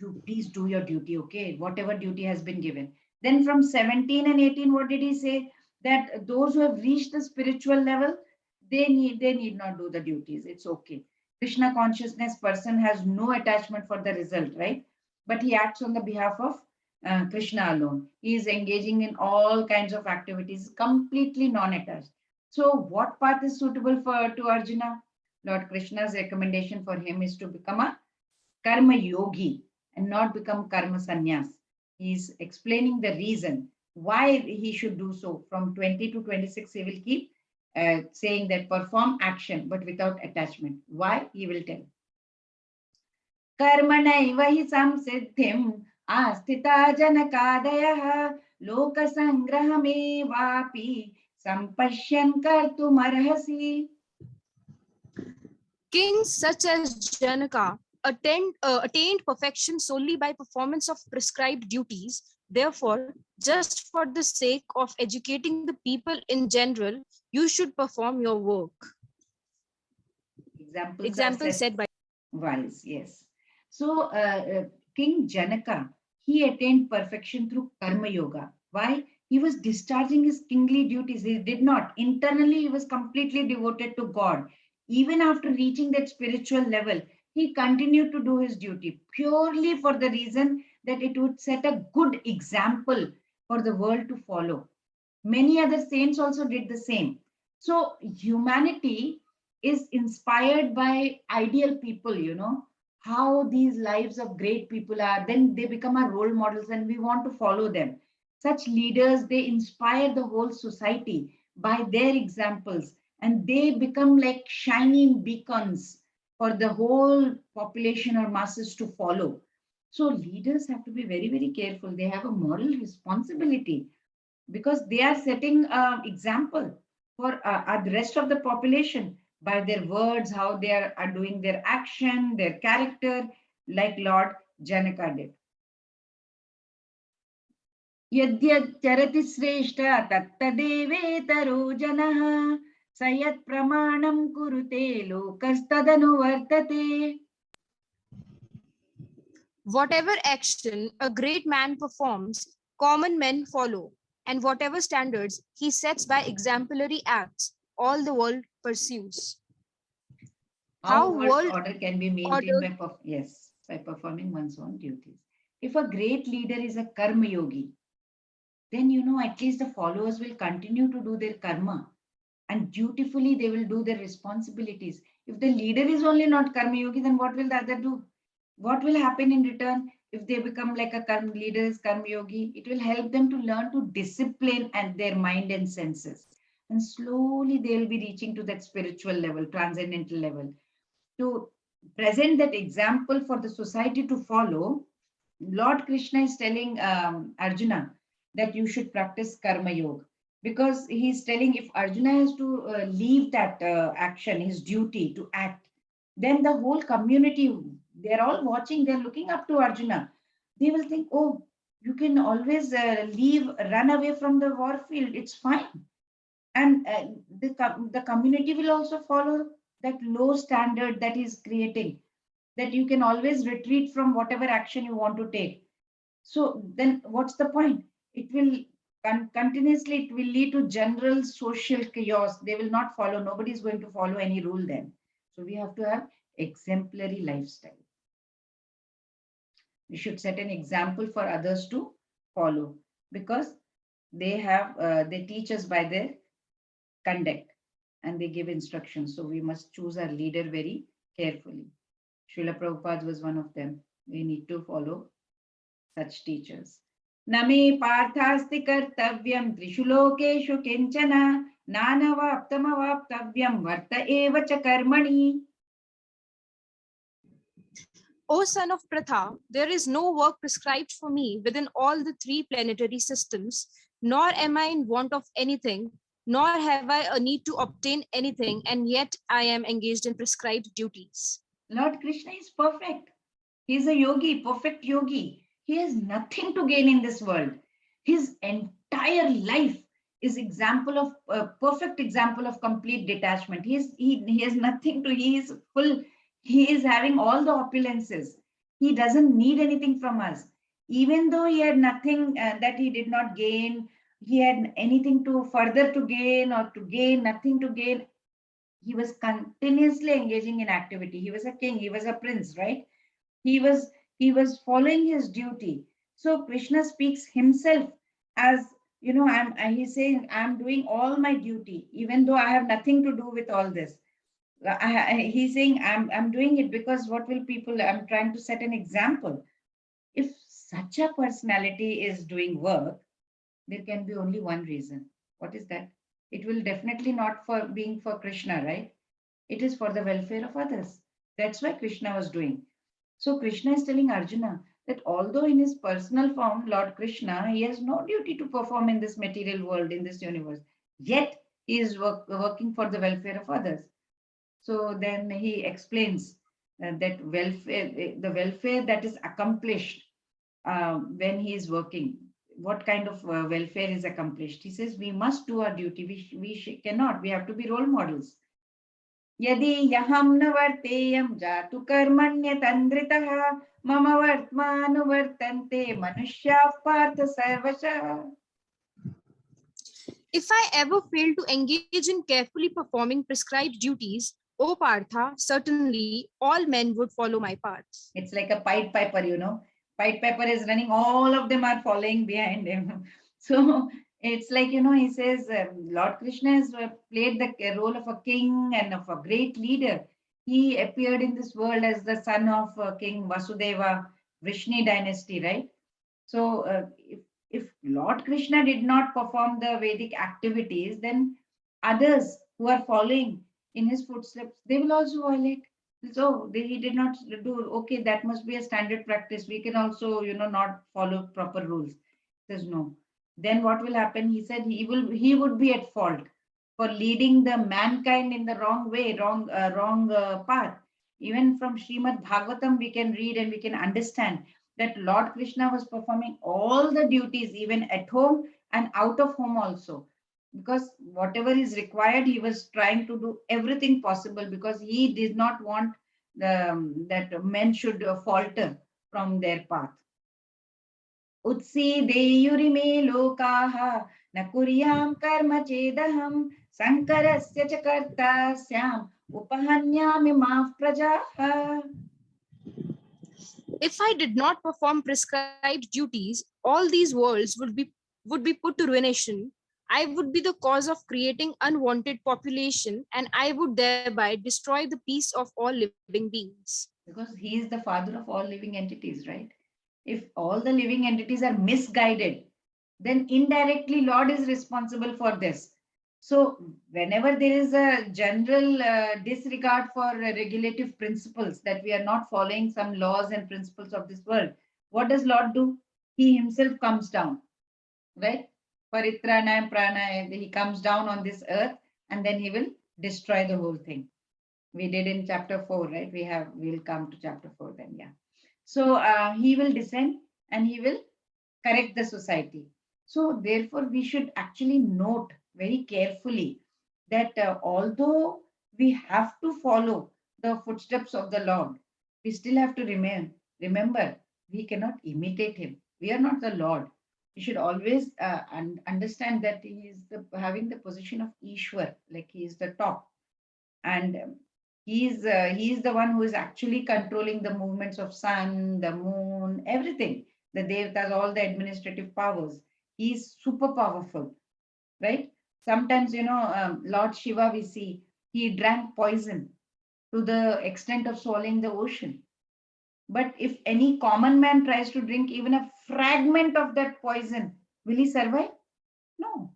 you please do your duty, okay? Whatever duty has been given. Then from 17 and 18, what did he say? That those who have reached the spiritual level, they need not do the duties. It's okay. Krishna consciousness person has no attachment for the result, right? But he acts on the behalf of Krishna alone. He is engaging in all kinds of activities, completely non-attached. So, what path is suitable for to Arjuna? Lord Krishna's recommendation for him is to become a karma yogi. and not become karma sannyas. He's explaining the reason why he should do so. From 20 to 26, he will keep saying that perform action, but without attachment. Why? He will tell. कर्मणैव हि संसिद्धिम् आस्थिता जनकादयः लोकसङ्ग्रहमेवापि सम्पश्यन् कर्तुमर्हसि. Kings such as Janaka attained perfection solely by performance of prescribed duties. Therefore, just for the sake of educating the people in general, you should perform your work. Example said by wise, yes. So King Janaka, he attained perfection through karma yoga. Why? He was discharging his kingly duties. He did not. Internally, he was completely devoted to God. Even after reaching that spiritual level, he continued to do his duty purely for the reason that it would set a good example for the world to follow. Many other saints also did the same. So humanity is inspired by ideal people, how these lives of great people are, then they become our role models and we want to follow them. Such leaders, they inspire the whole society by their examples, and they become like shining beacons for the whole population or masses to follow. So leaders have to be very, very careful. They have a moral responsibility because they are setting an example for the rest of the population by their words, how they are doing their action, their character, like Lord Janaka did. यद्यच्चरति श्रेष्ठ तत्तदेवेतरो जनः स यत् प्रमाणं कुरुते लोकस्तदनुवर्तते. Whatever action a great man performs, common men follow, and whatever standards he sets by exemplary acts, all the world pursues. How world order can be maintained by performing one's own duties. If a great leader is a karma yogi, then at least the followers will continue to do their karma and dutifully they will do their responsibilities. If the leader is only not karma yogi, then what will the other do? What will happen in return if they become like a karma leader is karma yogi? It will help them to learn to discipline and their mind and senses, and slowly they will be reaching to that spiritual level, transcendental level. To present that example for the society to follow, Lord Krishna is telling Arjuna that you should practice karma yoga, because he's telling if Arjuna has to leave that action, his duty to act, then the whole community, they're all watching, they're looking up to Arjuna. They will think, oh, you can always run away from the war field, it's fine. And the community will also follow that low standard that he's creating, that you can always retreat from whatever action you want to take. So then what's the point? It will continuously, it will lead to general social chaos. They will not follow. Nobody is going to follow any rule then. So we have to have exemplary lifestyle. We should set an example for others to follow, because they teach us by their conduct and they give instructions. So we must choose our leader very carefully. Srila Prabhupada was one of them. We need to follow such teachers. Name parthasti kartavyam trishu lokeshu kinchana nanavaptamavaptavyam varta eva cha karmani. O son of Pratha, there is no work prescribed for me within all the three planetary systems, nor am I in want of anything, nor have I a need to obtain anything, and yet I am engaged in prescribed duties. Lord Krishna is perfect. He is a yogi, perfect yogi. He has nothing to gain in this world. His entire life is perfect example of complete detachment. He has nothing to, he is full, he is having all the opulences. He doesn't need anything from us. Even though he had nothing that he did not gain, he had anything to further to gain or to gain, nothing to gain. He was continuously engaging in activity. He was a king, he was a prince, right? He was following his duty. So Krishna speaks himself as, he's saying, I'm doing all my duty, even though I have nothing to do with all this. He's saying, I'm doing it because what will people, I'm trying to set an example. such a personality is doing work, there can be only one reason. What is that? It will definitely not for being for Krishna, right? It is for the welfare of others. That's why Krishna was doing. So Krishna is telling Arjuna that although in his personal form, Lord Krishna, he has no duty to perform in this material world, in this universe, yet he is working for the welfare of others. So then he explains that welfare, the welfare that is accomplished when he is working, what kind of welfare is accomplished. He says we must do our duty. We cannot. We have to be role models. यदि यहं न वर्तेयं जातु कर्मण्य तन्द्रितः मम वर्त्मानुवर्तन्ते मनुष्याः पार्थ सर्वशः. If I ever fail to engage in carefully performing prescribed duties, O Partha, certainly all men would follow my paths. It's like a Pied Piper, you know. Pied Piper is running, all of them are following behind him. So it's like, you know, he says, Lord Krishna has played the role of a king and of a great leader. He appeared in this world as the son of King Vasudeva, Vrishni dynasty, right? So if Lord Krishna did not perform the Vedic activities, then others who are following in his footsteps, they will also violate. So he did not do, okay, that must be a standard practice. We can also, you know, not follow proper rules. Says no. Then what will happen? He said he would be at fault for leading the mankind in the wrong way, wrong path. Even from Srimad Bhagavatam, we can read and we can understand that Lord Krishna was performing all the duties, even at home and out of home also. Because whatever is required, he was trying to do everything possible because he did not want that men should falter from their path. उत्सीदेयुरिमे लोकाः न कुर्यां कर्म चेदहं शङ्करस्य च कर्ता स्याम् उपहन्यामि माः प्रजाः. If I did not perform prescribed duties, all these worlds would be put to ruination. I would be the cause of creating unwanted population, and I would thereby destroy the peace of all living beings. Because he is the father of all living entities, right? If all the living entities are misguided, then indirectly Lord is responsible for this. So whenever there is a general disregard for regulative principles, that we are not following some laws and principles of this world, what does Lord do? He himself comes down, right? Paritranaya pranaya, he comes down on this earth and then he will destroy the whole thing. We did in chapter 4, right? We'll come to chapter 4 then, yeah. So he will descend and he will correct the society. So therefore, we should actually note very carefully that although we have to follow the footsteps of the Lord, we still have to remember, we cannot imitate him. We are not the Lord. We should always understand that he is having the position of Ishwar, like he is the top. And he is the one who is actually controlling the movements of sun, the moon, everything. The devatas, all the administrative powers. He is super powerful, right? Sometimes, you know, Lord Shiva, we see, he drank poison to the extent of swallowing the ocean. But if any common man tries to drink even a fragment of that poison, will he survive? No,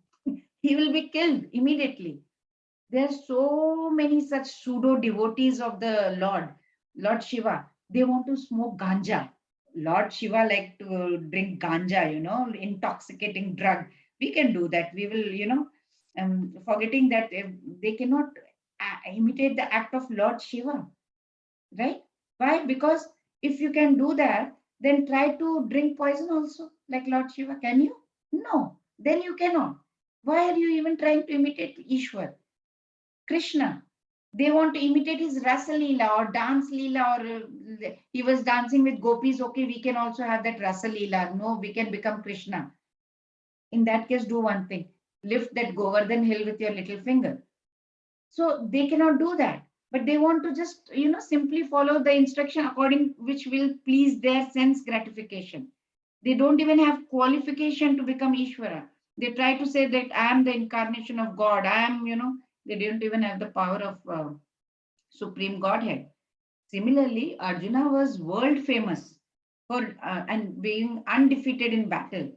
he will be killed immediately. There are so many such pseudo devotees of the Lord Shiva. They want to smoke ganja. Lord Shiva like to drink ganja, you know, intoxicating drug. We can do that. We will, you know, forgetting that they cannot imitate the act of Lord Shiva, right? Why? Because if you can do that, then try to drink poison also, like Lord Shiva. Can you? No, then you cannot. Why are you even trying to imitate Ishwar? Krishna. They want to imitate his Rasa Leela or dance Leela, or he was dancing with gopis. Okay, we can also have that Rasa Leela. No, we can become Krishna. In that case, do one thing, lift that Govardhan hill with your little finger. So they cannot do that. But they want to just, you know, simply follow the instruction according which will please their sense gratification. They don't even have qualification to become Ishvara. They try to say that I am the incarnation of God. I am, you know, they don't even have the power of Supreme Godhead. Similarly, Arjuna was world famous and being undefeated in battle.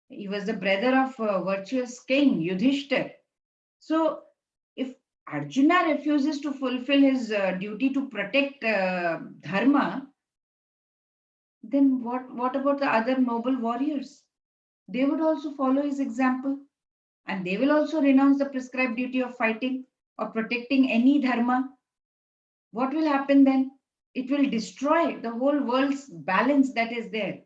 He was the brother of virtuous king Yudhishthir. So if Arjuna refuses to fulfill his duty to protect dharma, then what about the other noble warriors? They would also follow his example, and they will also renounce the prescribed duty of fighting or protecting any dharma. What will happen then? It will destroy the whole world's balance that is there,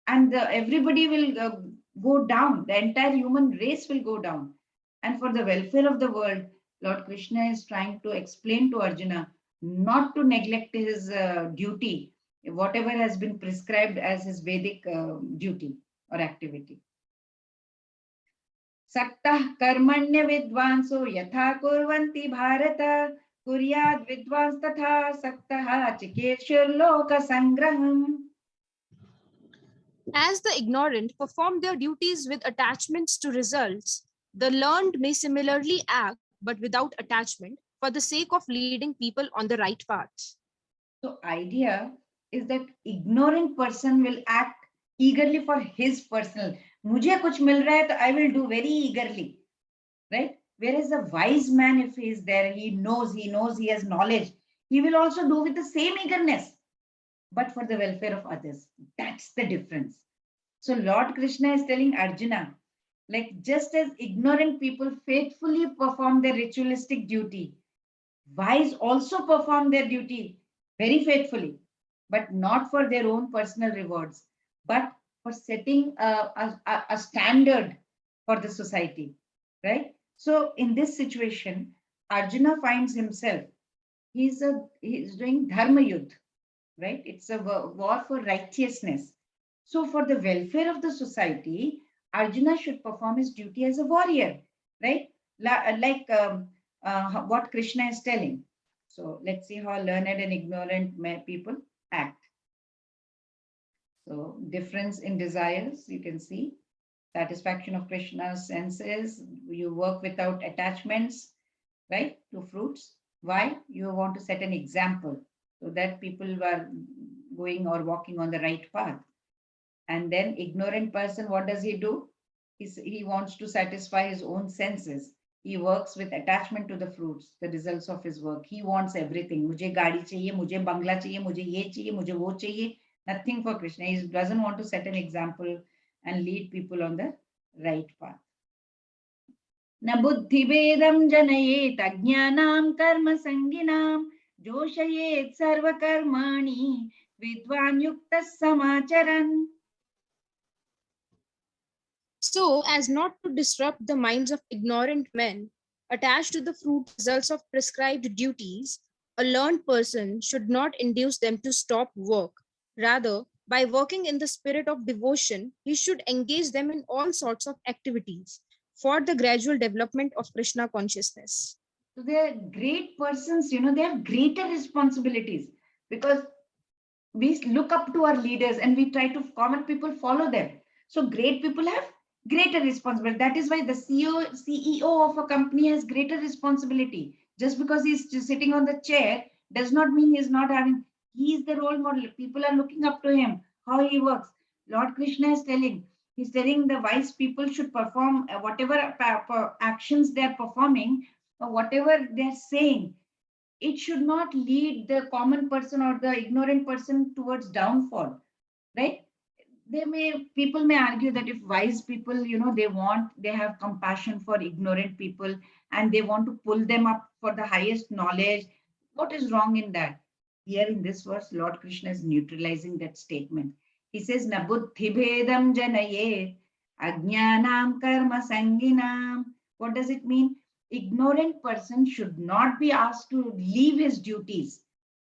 and everybody will go down. The entire human race will go down. And for the welfare of the world, Lord Krishna is trying to explain to Arjuna not to neglect his duty, whatever has been prescribed as his Vedic duty or activity. सक्तः कर्मण्य विद्वांसो यथा कुर्वन्ति भारत कुर्याद् विद्वांस तथा सक्तः चिकीर्षुर्लोक संग्रहम्. As the ignorant perform their duties with attachments to results, the learned may similarly act but without attachment for the sake of leading people on the right path. So idea is that ignorant person will act eagerly for his personal. मुझे कुछ मिल रहा है तो I will do very eagerly, right? Whereas a wise man, if he is there, he knows he has knowledge, he will also do with the same eagerness, but for the welfare of others. That's the difference. So Lord Krishna is telling Arjuna, like just as ignorant people faithfully perform their ritualistic duty, wise also perform their duty very faithfully, but not for their own personal rewards, but for setting a standard for the society, right? So in this situation, Arjuna finds himself, he's doing dharma yudh, right? It's a war for righteousness. So for the welfare of the society, Arjuna should perform his duty as a warrior, right? Like what Krishna is telling. So let's see how learned and ignorant people act. So difference in desires, you can see. Satisfaction of Krishna's senses. You work without attachments, right, to fruits. Why? You want to set an example so that people are going or walking on the right path. And then ignorant person, what does he do? He wants to satisfy his own senses. He works with attachment to the fruits, the results of his work. He wants everything. मुझे गाड़ी चाहिए, मुझे बंगला चाहिए, मुझे ये चाहिए, मुझे वो चाहिए. Nothing for Krishna. He doesn't want to set an example and lead people on the right path. न बुद्धिभेदं जनयेत् अज्ञानां कर्म संगिनां जोषयेत् सर्वकर्माणि विद्वान् युक्तः समाचरन्. So as not to disrupt the minds of ignorant men attached to the fruit results of prescribed duties, a learned person should not induce them to stop work. Rather, by working in the spirit of devotion, he should engage them in all sorts of activities for the gradual development of Krishna consciousness. So they are great persons, they have greater responsibilities because we look up to our leaders and we try to common people follow them. So great people have greater responsibility. That is why the CEO of a company has greater responsibility. Just because he's just sitting on the chair does not mean he's not having, he is the role model. People are looking up to him, how he works. Lord Krishna is telling, he's telling the wise people should perform whatever actions they're performing or whatever they're saying. It should not lead the common person or the ignorant person towards downfall, right? People may argue that if wise people, they have compassion for ignorant people and they want to pull them up for the highest knowledge. What is wrong in that? Here in this verse, Lord Krishna is neutralizing that statement. He says, Na buddhi bhedam janaye ajnanam karma sanginam. What does it mean? Ignorant person should not be asked to leave his duties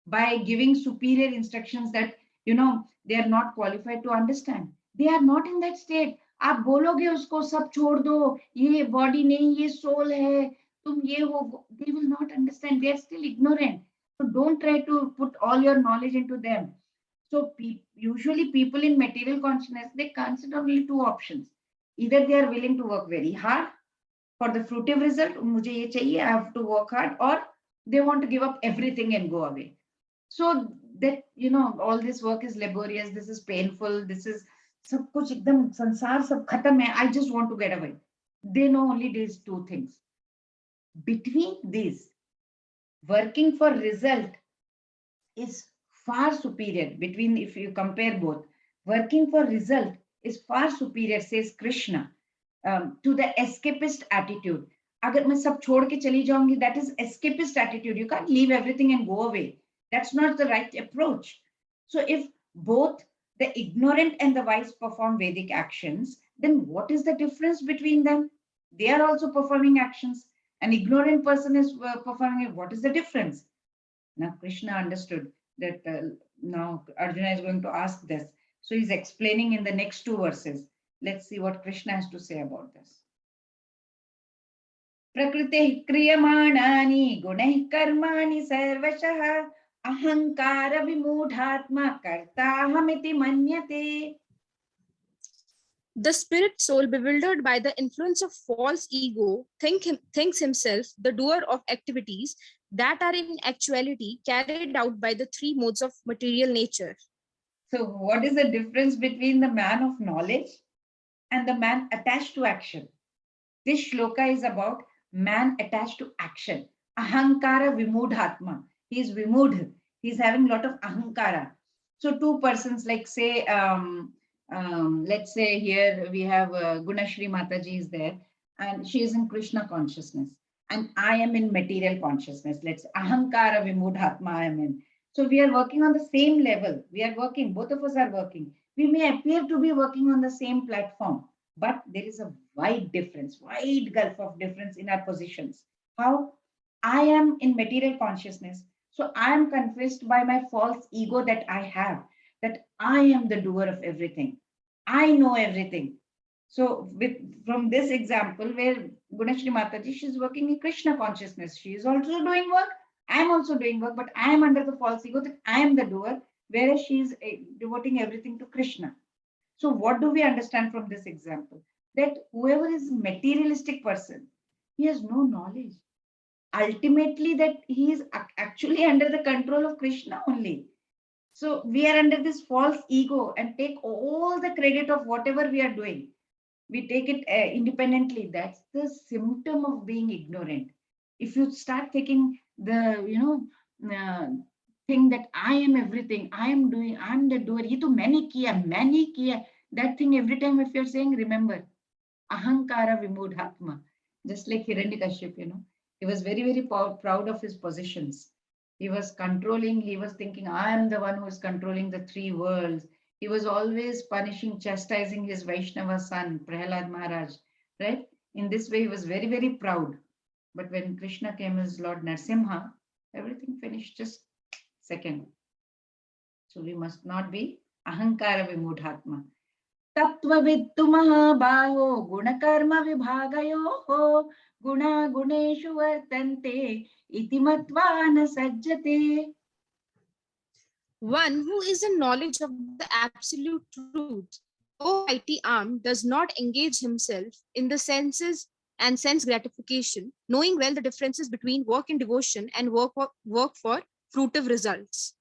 by giving superior instructions that they are not qualified to understand. They are not in that state. आप बोलोगे उसको सब छोड़ दो, ये body नहीं, ये soul है, तुम ये हो. They will not understand. They are still ignorant. So don't try to put all your knowledge into them. So usually people in material consciousness, they consider only two options. Either they are willing to work very hard for the fruitive result, मुझे ये चाहिए, I have to work hard, or they want to give up everything and go away. So that, all this work is laborious, this is painful, this is sab kuch ekdam sansar sab khatam hai, I just want to get away. They know only these two things. Between these, working for result is far superior. Between, if you compare both, working for result is far superior, says Krishna, to the escapist attitude. अगर मैं सब छोड़ के चली जाऊंगी, that is escapist attitude. You can't leave everything and go away. That's not the right approach. So if both the ignorant and the wise perform Vedic actions, then what is the difference between them? They are also performing actions. An ignorant person is performing it. What is the difference? Now Krishna understood that now Arjuna is going to ask this. So he's explaining in the next two verses. Let's see what Krishna has to say about this. Prakriti kriyamani gunai karmani sarvashah ahankara vimudhatma kartahamiti manyate. The spirit soul, bewildered by the influence of false ego, thinks himself the doer of activities that are in actuality carried out by the three modes of material nature. So what is the difference between the man of knowledge and the man attached to action? This shloka is about man attached to action. Ahankara vimudhatma. He is vimudh. He is having a lot of ahankara. So two persons, like say, let's say here we have Gunashri Mataji is there, and she is in Krishna consciousness, and I am in material consciousness. Let's ahankara vimudhatma I am in. So we are working on the same level. We are working, both of us are working. We may appear to be working on the same platform, but there is a wide difference, wide gulf of difference in our positions. How? I am in material consciousness. So I am confessed by my false ego that I have, that I am the doer of everything. I know everything. So from this example where Gunashri Mataji, she is working in Krishna consciousness. She is also doing work. I am also doing work, but I am under the false ego that I am the doer, whereas she is devoting everything to Krishna. So what do we understand from this example? That whoever is materialistic person, he has no knowledge. Ultimately, that he is actually under the control of Krishna only. So we are under this false ego and take all the credit of whatever we are doing. We take it independently. That's the symptom of being ignorant. If you start taking the, thing that I am everything, I am doing, I am the doer, ye to maine kiya, that thing every time if you're saying, remember, ahankara vimudhatma. Just like Hiranyakashipu, he was very, very proud of his positions. He was controlling, he was thinking, I am the one who is controlling the three worlds. He was always punishing, chastising his Vaishnava son, Prahlad Maharaj, right? In this way, he was very, very proud. But when Krishna came as Lord Narsimha, everything finished just second. So we must not be ahankara vimudhatma. Tattvavidtu mahabaho gunakarma vibhagayoho guna guneshu vartante iti matva na sajjate. One who is in knowledge of the absolute truth, though mighty arm, does not engage himself in the senses and sense gratification, knowing well the differences between work in devotion and work for fruitive results.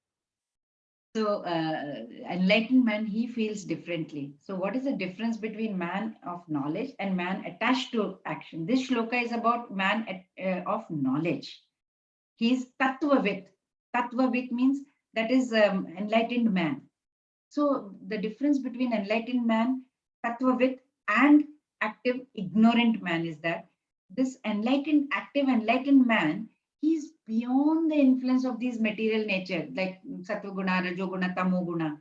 So enlightened man, he feels differently. So what is the difference between man of knowledge and man attached to action? This shloka is about man of knowledge. He is tattvavit. Tattvavit means that is enlightened man. So the difference between enlightened man, tattvavit, and active ignorant man is that this enlightened, active enlightened man, he's beyond the influence of these material nature, like sattva guna, rajoguna, tamoguna.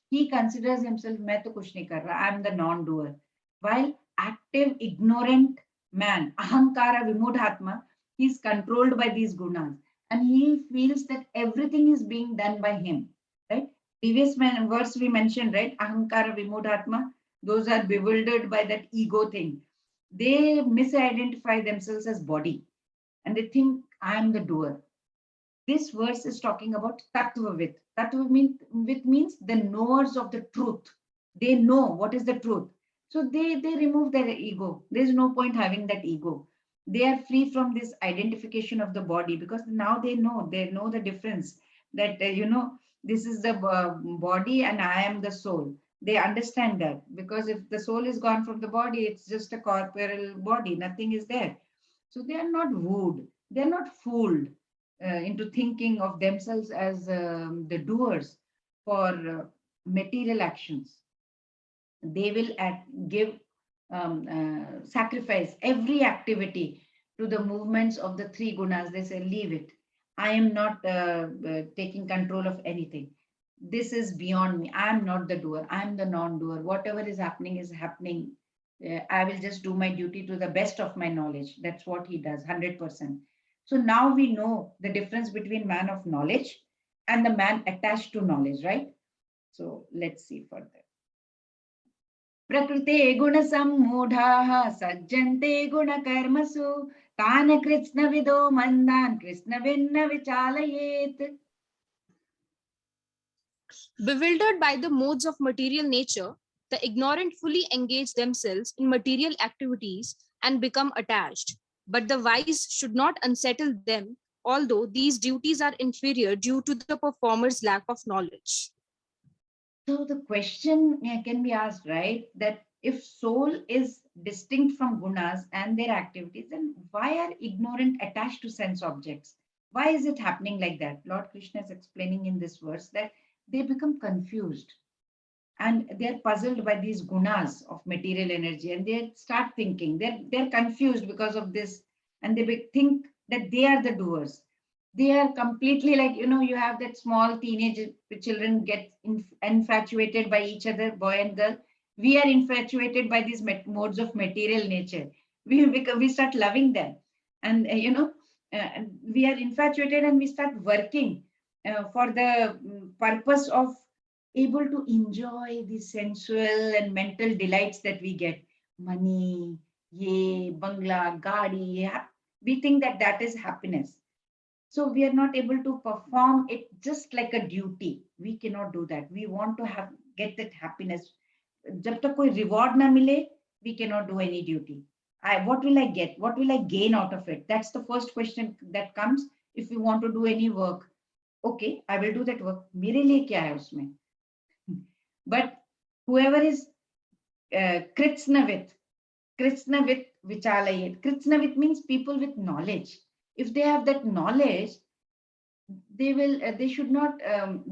He considers himself, main to kuch nahi kar raha, I am the non-doer. While active, ignorant man, ahankara vimudhatma, he's controlled by these gunas and he feels that everything is being done by him, right? Previous verse we mentioned, right? Ahankara vimudhatma, those are bewildered by that ego thing. They misidentify themselves as body and they think I am the doer. This verse is talking about tattvavit. Tattvavit means the knowers of the truth. They know what is the truth. So they remove their ego. There's no point having that ego. They are free from this identification of the body because now they know the difference that, this is the body and I am the soul. They understand that, because if the soul is gone from the body, it's just a corporeal body, nothing is there. So they are not wooed, they're not fooled into thinking of themselves as the doers for material actions. They will give sacrifice every activity to the movements of the three gunas. They say, leave it. I am not taking control of anything. This is beyond me. I am not the doer. I am the non-doer. Whatever is happening is happening. I will just do my duty to the best of my knowledge. That's what he does, 100%. So now we know the difference between man of knowledge and the man attached to knowledge, right? So let's see further. प्रकृते गुणसम्मूढाः सज्जन्ते गुणकर्मसु तान् कृत्स्नविदो मन्दान् कृत्स्नविन्न विचालयेत्. Bewildered by the modes of material nature, the ignorant fully engage themselves in material activities and become attached. But the wise should not unsettle them, although these duties are inferior due to the performer's lack of knowledge. So the question can be asked, right, that if soul is distinct from gunas and their activities, then why are ignorant attached to sense objects? Why is it happening like that? Lord Krishna is explaining in this verse that they become confused and they're puzzled by these gunas of material energy, and they start thinking they're confused because of this, and they think that they are the doers. They are completely like, you have that small teenage children get infatuated by each other, boy and girl. We are infatuated by these modes of material nature. We start loving them, and we are infatuated, and we start working for the purpose of able to enjoy the sensual and mental delights that we get. Money, ye, bangla, gadi, we think that that is happiness. So we are not able to perform it just like a duty. We cannot do that. We want to get that happiness. Jab tak koi reward na mile, we cannot do any duty. What will I get? What will I gain out of it? That's the first question that comes if we want to do any work. Okay, I will do that work. मेरे लिए क्या है उसमें? But whoever is kritsnavit vichalayet. Kritsnavit means people with knowledge. If they have that knowledge, they should not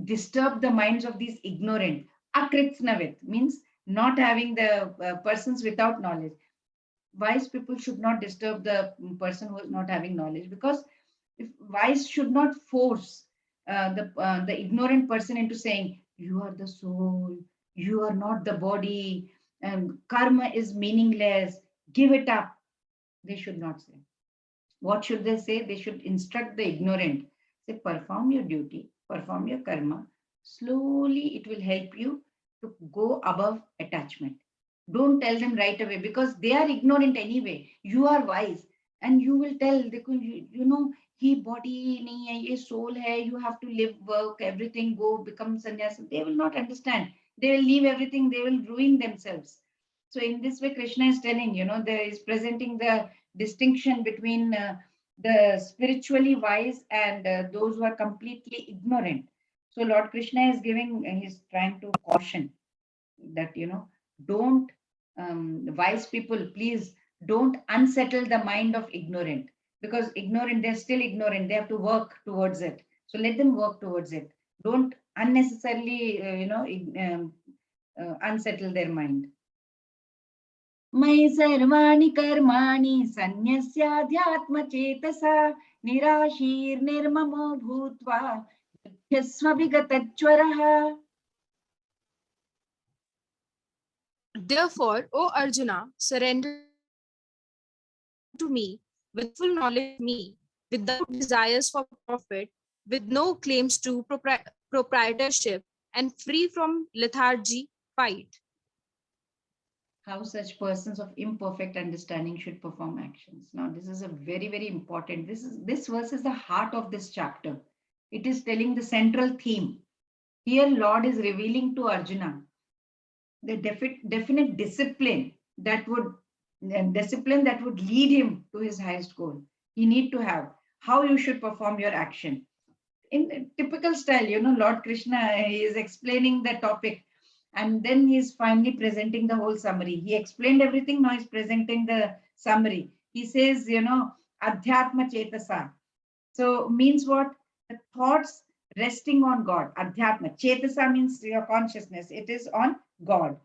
disturb the minds of these ignorant. Akritsnavit means not having the persons without knowledge. Wise people should not disturb the person who is not having knowledge, because if wise should not force the ignorant person into saying, you are the soul, you are not the body, and karma is meaningless, give it up. They should not say. What should they say? They should instruct the ignorant. Say, perform your duty, perform your karma. Slowly, it will help you to go above attachment. Don't tell them right away, because they are ignorant anyway. You are wise, and you will tell, he body nahi hai, ye soul hai, you have to live, work, everything, go become sannyasi. They will not understand. They will leave everything. They will ruin themselves. So in this way, Krishna is telling, there is presenting the distinction between the spiritually wise and those who are completely ignorant. So Lord Krishna is he's trying to caution that, don't, wise people, please don't unsettle the mind of ignorant, because ignorant, they're still ignorant. They have to work towards it. So let them work towards it. Don't unnecessarily, unsettle their mind. मयि सर्वाणि कर्माणि सन्न्यस्याध्यात्मचेतसा निराशीर्निर्ममो भूत्वा युध्यस्व विगतज्वरः. Therefore, O Arjuna, surrender to me with full knowledge of me, without desires for profit, with no claims to proprietorship, and free from lethargy, fight. How such persons of imperfect understanding should perform actions. Now, this is a very, very important. This verse is the heart of this chapter. It is telling the central theme. Here, Lord is revealing to Arjuna the definite discipline that would lead him to his highest goal. He need to have how you should perform your action. in typical style, Lord Krishna is explaining the topic, and then he's finally presenting the whole summary. He explained everything, now he's presenting the summary. He says, Adhyatma Chetasa. So means what? The thoughts resting on God. Adhyatma. Chetasa means your consciousness. It is on God.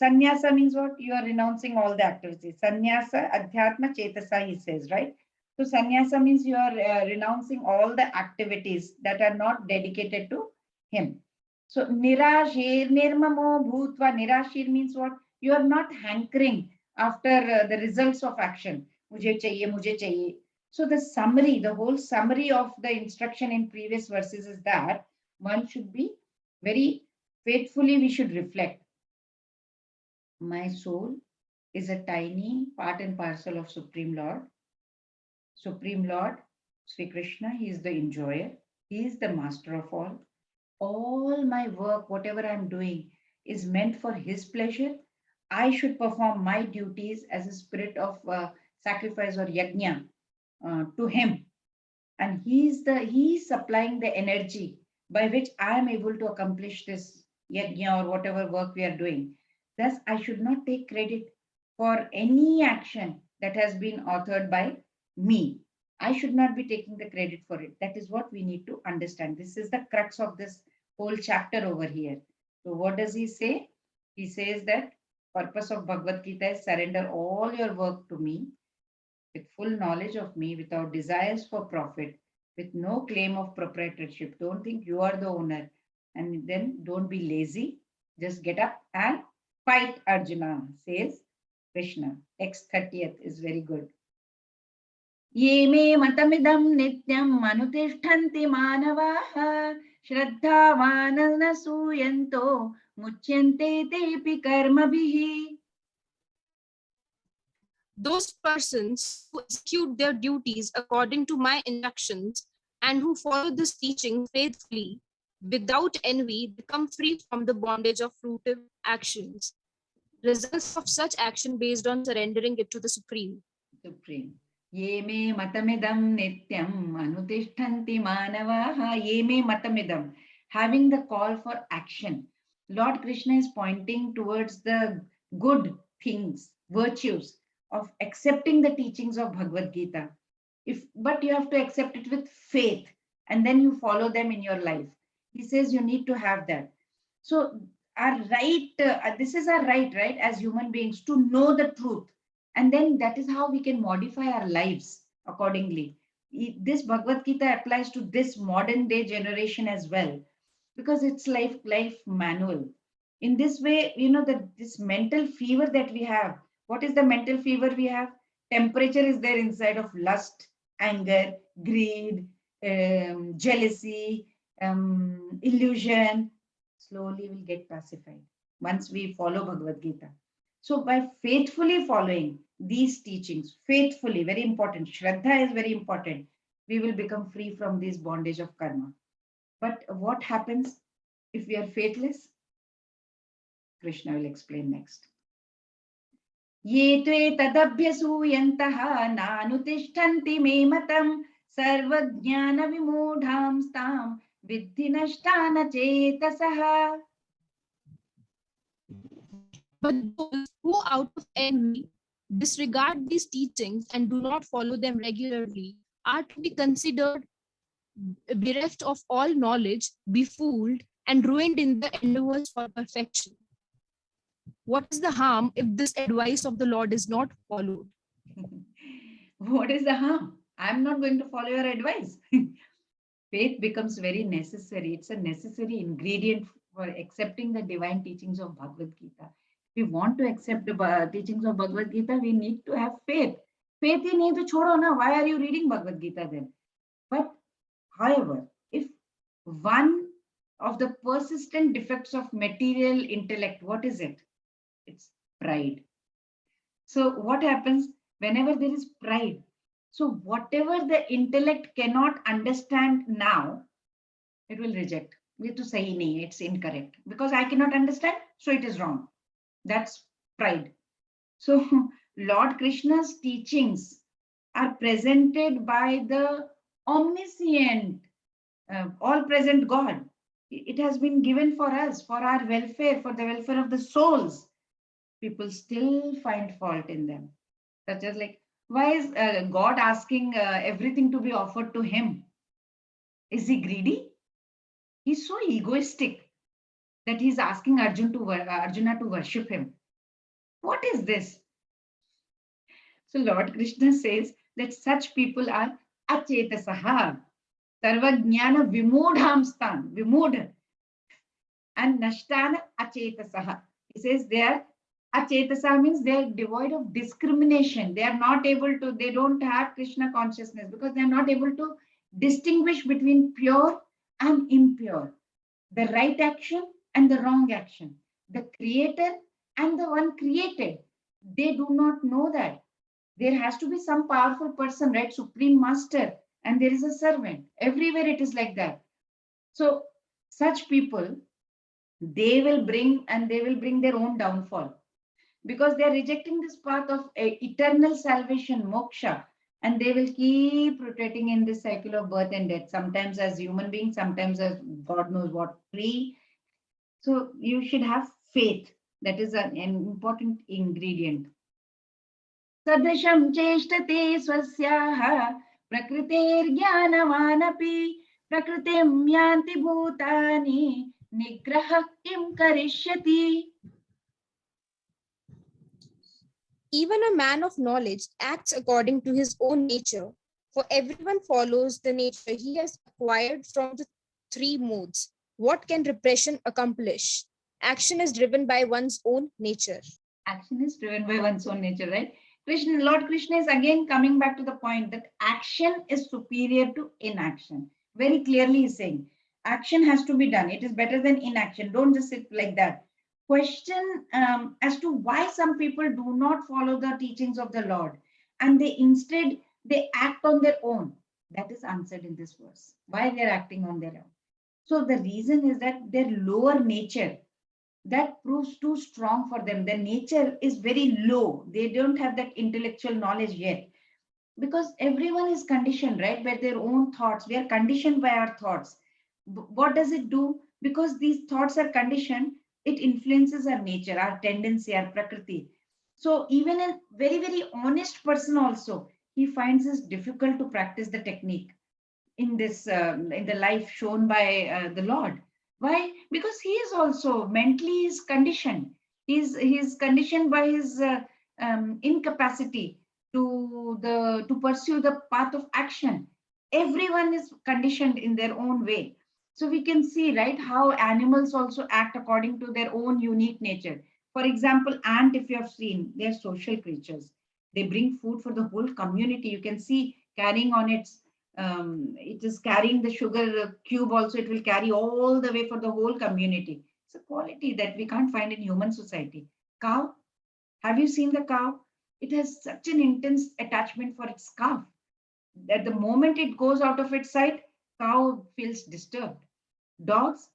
Sannyasa means what? You are renouncing all the activities. Sannyasa, Adhyatma, Chetasa, he says, right? So sannyasa means you are renouncing all the activities that are not dedicated to him. So nirashir, nirmamo, bhutva. Nirashir means what? You are not hankering after the results of action. Mujhe chahiye, mujhe chahiye. So the summary, the whole summary of the instruction in previous verses is that one should be very faithfully, we should reflect. My soul is a tiny part and parcel of Supreme Lord. Supreme Lord, Sri Krishna, he is the enjoyer. He is the master of all. All my work, whatever I'm doing, is meant for his pleasure. I should perform my duties as a spirit of sacrifice or yajna to him. And he's supplying the energy by which I am able to accomplish this yajna or whatever work we are doing. Thus, I should not take credit for any action that has been authored by me. I should not be taking the credit for it. That is what we need to understand. This is the crux of this whole chapter over here. So what does he say? He says that purpose of Bhagavad Gita is surrender all your work to me with full knowledge of me, without desires for profit, with no claim of proprietorship. Don't think you are the owner. And then don't be lazy. Just get up and fight, Arjuna, says Krishna. X30th is very good. ये मे मतमिदं नित्यम् अनुतिष्ठन्ति मानवाः श्रद्धावाननसूयन्तो मुच्यन्ते तेऽपि कर्मभिः. Those persons who execute their duties according to my instructions and who follow this teaching faithfully without envy become free from the bondage of fruitive actions. Results of such action based on surrendering it to the Supreme. Supreme. Ye me matamidam nityam anutishtanti manavaha. Ye me matamidam. Having the call for action. Lord Krishna is pointing towards the good things, virtues of accepting the teachings of Bhagavad Gita. But you have to accept it with faith, and then you follow them in your life. He says you need to have that. So our right, this is our right, as human beings, to know the truth. And then that is how we can modify our lives accordingly. This Bhagavad Gita applies to this modern day generation as well, because it's life manual. In this way, this mental fever that we have, what is the mental fever we have? Temperature is there inside of lust, anger, greed, jealousy, illusion. Slowly will get pacified once we follow Bhagavad Gita. So by faithfully following these teachings, faithfully, very important, Shraddha is very important, we will become free from this bondage of karma. But what happens if we are faithless? Krishna will explain next. Ye tve tadabhyasuyantaha nanutishtanti me matam sarvajnana vimudham stam viddhi nashtana chetasaha. But those who out of envy disregard these teachings and do not follow them regularly are to be considered bereft of all knowledge, befooled, and ruined in their endeavors for perfection. What is the harm if this advice of the Lord is not followed? What is the harm? I'm not going to follow your advice. Faith becomes very necessary. It's a necessary ingredient for accepting the divine teachings of Bhagavad Gita. If we want to accept the teachings of Bhagavad Gita, we need to have faith. Faith hi nahi to chodo na. Why are you reading Bhagavad Gita then? But however, if one of the persistent defects of material intellect, what is it? It's pride. So what happens whenever there is pride? So whatever the intellect cannot understand now, it will reject. We have to say nahi, it's incorrect. Because I cannot understand, so it is wrong. That's pride. So Lord Krishna's teachings are presented by the omniscient, all present God. It has been given for us, for our welfare, for the welfare of the souls. People still find fault in them. Such as like, why is God asking everything to be offered to him? Is he greedy? He's so egoistic that he's asking Arjuna to worship him. What is this? So Lord Krishna says that such people are achetasaha, sarvajnana vimudham stan, vimudha, and nashtana achetasaha. He says they are achetasa means they are devoid of discrimination. They are not able to, they don't have Krishna consciousness because they are not able to distinguish between pure and impure, the right action and the wrong action, the creator and the one created. They do not know that. There has to be some powerful person, right? Supreme master, and there is a servant. Everywhere it is like that. So such people, they will bring their own downfall because they are rejecting this path of eternal salvation, moksha, and they will keep rotating in this cycle of birth and death, sometimes as human beings, sometimes as God knows what tree. So you should have faith. That is an important ingredient. Sadasham cheshtate swasyaha prakriterjnanavanapi prakritim yanti bhutani nigraha kim karishyati. Even a man of knowledge acts according to his own nature, for everyone follows the nature he has acquired from the three modes. What can repression accomplish? Action is driven by one's own nature. Action is driven by one's own nature, right? Lord Krishna is again coming back to the point that action is superior to inaction. Very clearly he's saying, action has to be done. It is better than inaction. Don't just sit like that. Question as to why some people do not follow the teachings of the Lord and they act on their own. That is answered in this verse. Why they're acting on their own. So the reason is that their lower nature, that proves too strong for them. Their nature is very low. They don't have that intellectual knowledge yet. Because everyone is conditioned, right, by their own thoughts. We are conditioned by our thoughts. What does it do? Because these thoughts are conditioned, it influences our nature, our tendency, our prakriti. So even a very, very honest person also, he finds it difficult to practice the technique in this in the life shown by the Lord. Why? Because he is also mentally is conditioned. He's conditioned by his incapacity to pursue the path of action. Everyone is conditioned in their own way. So we can see, right, how animals also act according to their own unique nature. For example, ant, if you have seen, they are social creatures. They bring food for the whole community. You can see carrying on its it is carrying the sugar cube also, it will carry all the way for the whole community. It's a quality that we can't find in human society. Cow, have you seen the cow? It has such an intense attachment for its calf that the moment it goes out of its sight, cow feels disturbed. Dogs,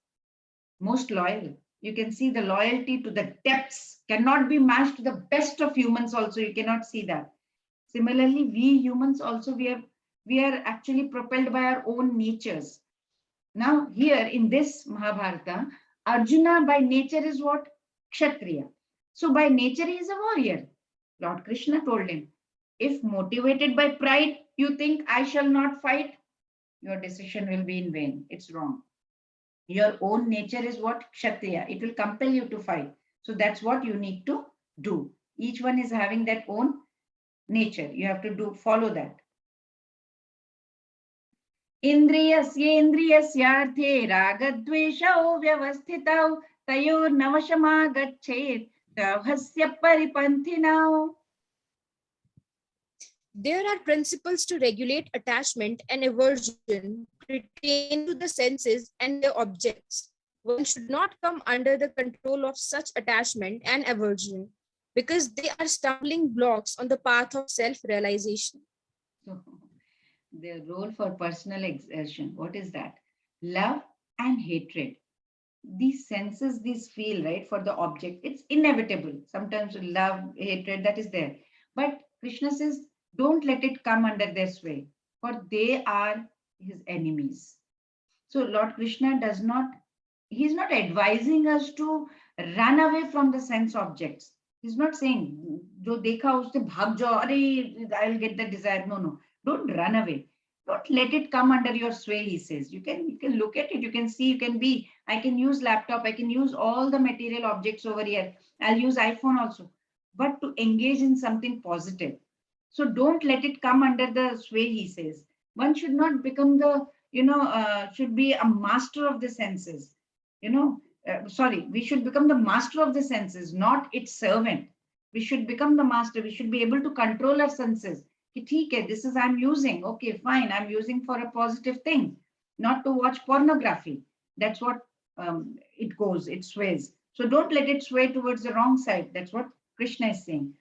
most loyal. You can see the loyalty to the depths cannot be matched to the best of humans also. You cannot see that. Similarly, we humans also, we are actually propelled by our own natures. Now, here in this Mahabharata, Arjuna by nature is what? Kshatriya. So by nature he is a warrior. Lord Krishna told him, if motivated by pride, you think I shall not fight, your decision will be in vain. It's wrong. Your own nature is what? Kshatriya. It will compel you to fight. So that's what you need to do. Each one is having that own nature. You have to follow that. इन्द्रियस्येन्द्रियस्यार्थे रागद्वेषौ व्यवस्थितौ तयोर्नवशमागच्छेत् दहस्य परिपन्थिनौ. There are principles to regulate attachment and aversion pertaining to the senses and their objects. One should not come under the control of such attachment and aversion because they are stumbling blocks on the path of self-realization. So, the role for personal exertion, what is that? Love and hatred. These senses, these feel, right, for the object. It's inevitable. Sometimes love, hatred, that is there. But Krishna says, don't let it come under their sway, for they are his enemies. So Lord Krishna he's not advising us to run away from the sense objects. He's not saying, "Jo dekha usse bhag jao, are I'll get the desire." No, no, don't run away. Don't let it come under your sway. He says, you can look at it, you can see, you can be. I can use laptop, I can use all the material objects over here. I'll use iPhone also, but to engage in something positive. So don't let it come under the sway. He says one should not become the should be a master of the senses, sorry, we should become the master of the senses, not its servant. We should become the master. We should be able to control our senses. कि ठीक है, this is I'm using. Okay, fine. I'm using for a positive thing, not to watch pornography. That's what it goes, it sways. So don't let it sway towards the wrong side. That's what Krishna is saying.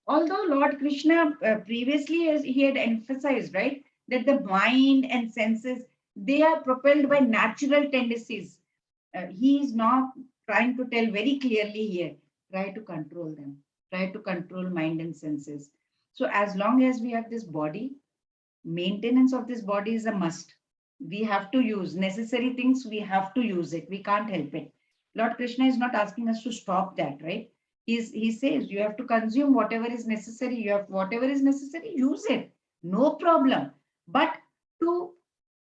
Although Lord Krishna previously he had emphasized, right, that the mind and senses, they are propelled by natural tendencies. He is not trying to tell very clearly here, try to control them, try to control mind and senses. So as long as we have this body, maintenance of this body is a must. We have to use necessary things, we have to use it, we can't help it. Lord Krishna is not asking us to stop that, right? He says you have to consume whatever is necessary, you have whatever is necessary, use it, no problem. But to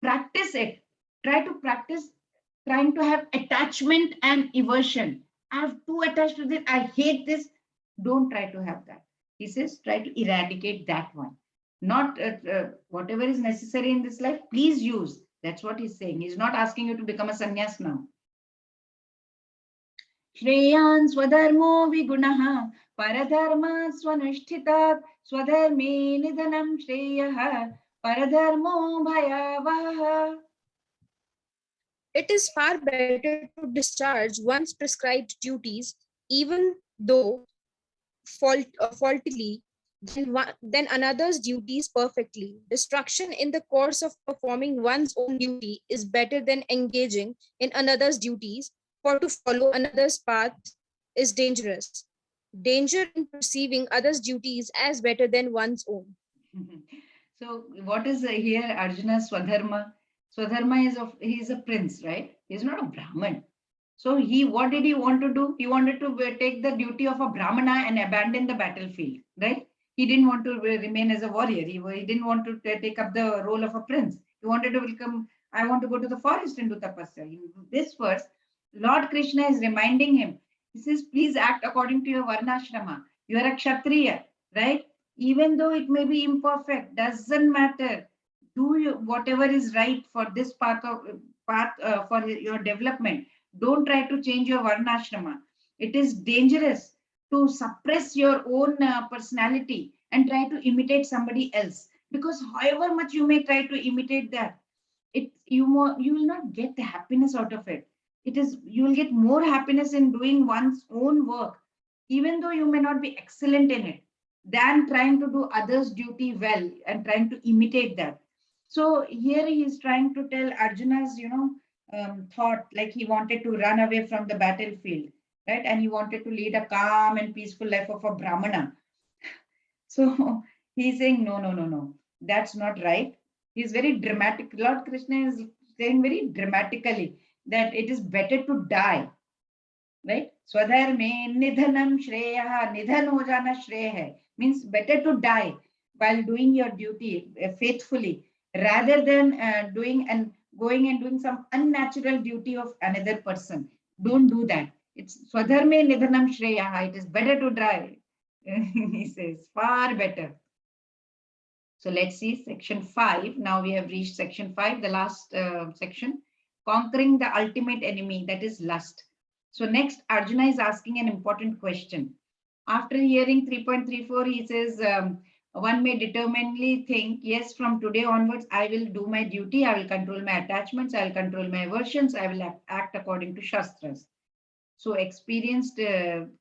practice it, try to practice trying to have attachment and aversion. I have too attached to this, I hate this. Don't try to have that. He says, try to eradicate that one. Not whatever is necessary in this life, please use. That's what he's saying. He's not asking you to become a sannyas now. Shreyan swadharmo vigunaha paradharma swanishthita swadharme nidhanam shreyah paradharmo bhayavaha. It is far better to discharge one's prescribed duties, even though faultily, than another's duties perfectly. Destruction in the course of performing one's own duty is better than engaging in another's duties, for to follow another's path is dangerous. Danger in perceiving others' duties as better than one's own. So what is here Arjuna Swadharma? Swadharma is he is a prince, right? He's not a Brahman. So what did he want to do? He wanted to take the duty of a Brahmana and abandon the battlefield, right? He didn't want to remain as a warrior. He didn't want to take up the role of a prince. He wanted to become, I want to go to the forest and do tapasya. In this verse, Lord Krishna is reminding him. He says, please act according to your varnashrama. You are a kshatriya, right? Even though it may be imperfect, doesn't matter. Do whatever is right for this path for your development. Don't try to change your varnashrama. It is dangerous to suppress your own personality and try to imitate somebody else, because however much you may try to imitate that, you will not get the happiness out of it. It is, you will get more happiness in doing one's own work, even though you may not be excellent in it, than trying to do others' duty well and trying to imitate that. So here he is trying to tell Arjuna's, thought, like he wanted to run away from the battlefield, right? And he wanted to lead a calm and peaceful life of a Brahmana. So he's saying, no, no, no, no, that's not right. He's very dramatic. Lord Krishna is saying very dramatically that it is better to die, right? Swadharme nidhanam shreya, nidhan ho jana shreya hai, means better to die while doing your duty faithfully, rather than doing and going and doing some unnatural duty of another person. Don't do that. It's swadharme nidhanam shreya, it is better to die. He says, far better. So let's see section 5. Now we have reached section 5, the last section, conquering the ultimate enemy, that is lust. So next, Arjuna is asking an important question. After hearing 3.34, he says, one may determinedly think, yes, from today onwards, I will do my duty, I will control my attachments, I will control my aversions, I will act according to Shastras. So experienced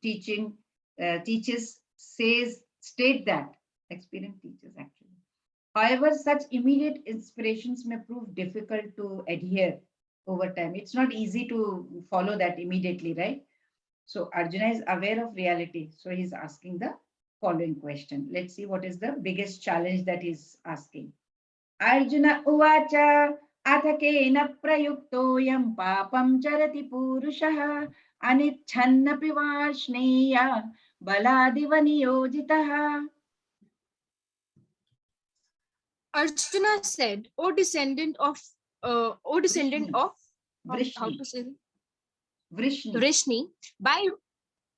teaches, state that, experienced teachers actually. However, such immediate inspirations may prove difficult to adhere over time. It's not easy to follow that immediately, right? So Arjuna is aware of reality. So he's asking the following question. Let's see what is the biggest challenge that he's asking. Arjuna uvacha अथकेन प्रयुक्तोऽयं पापं चरति पुरुषः अनिच्छन्नपि Varshney बलादिव नियोजितः. Arjuna said, O descendant Vrishni. of, how Vrishni. to say, Vrishni. Rishni, by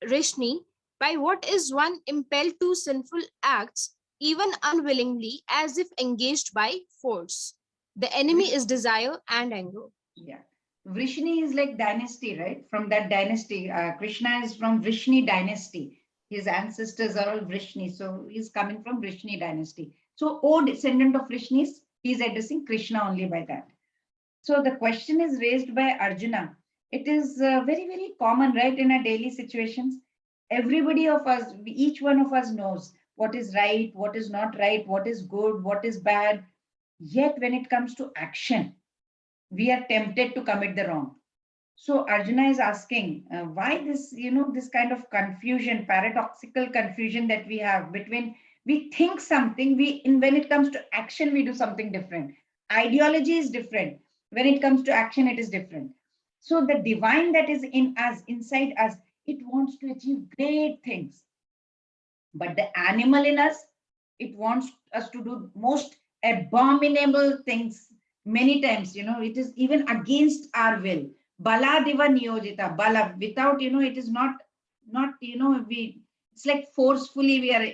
Rishni, by what is one impelled to sinful acts, even unwillingly, as if engaged by force? The enemy is desire and anger. Yeah. Vrishni is like dynasty, right? From that dynasty. Krishna is from Vrishni dynasty. His ancestors are all Vrishni. So he's coming from Vrishni dynasty. So, O descendant of Vrishnis, he's addressing Krishna only by that. So the question is raised by Arjuna. It is very, very common, right, in our daily situations. Everybody of us, each one of us knows what is right, what is not right, what is good, what is bad. Yet when it comes to action, we are tempted to commit the wrong. So Arjuna is asking why this, this kind of confusion, paradoxical confusion that we have between we think something, when it comes to action, we do something different. Ideology is different. When it comes to action, it is different. So the divine that is in us, inside us, it wants to achieve great things. But the animal in us, it wants us to do most abominable things many times. It is even against our will. Bala diva niyojita, bala, without, it is not, we, it's like forcefully we are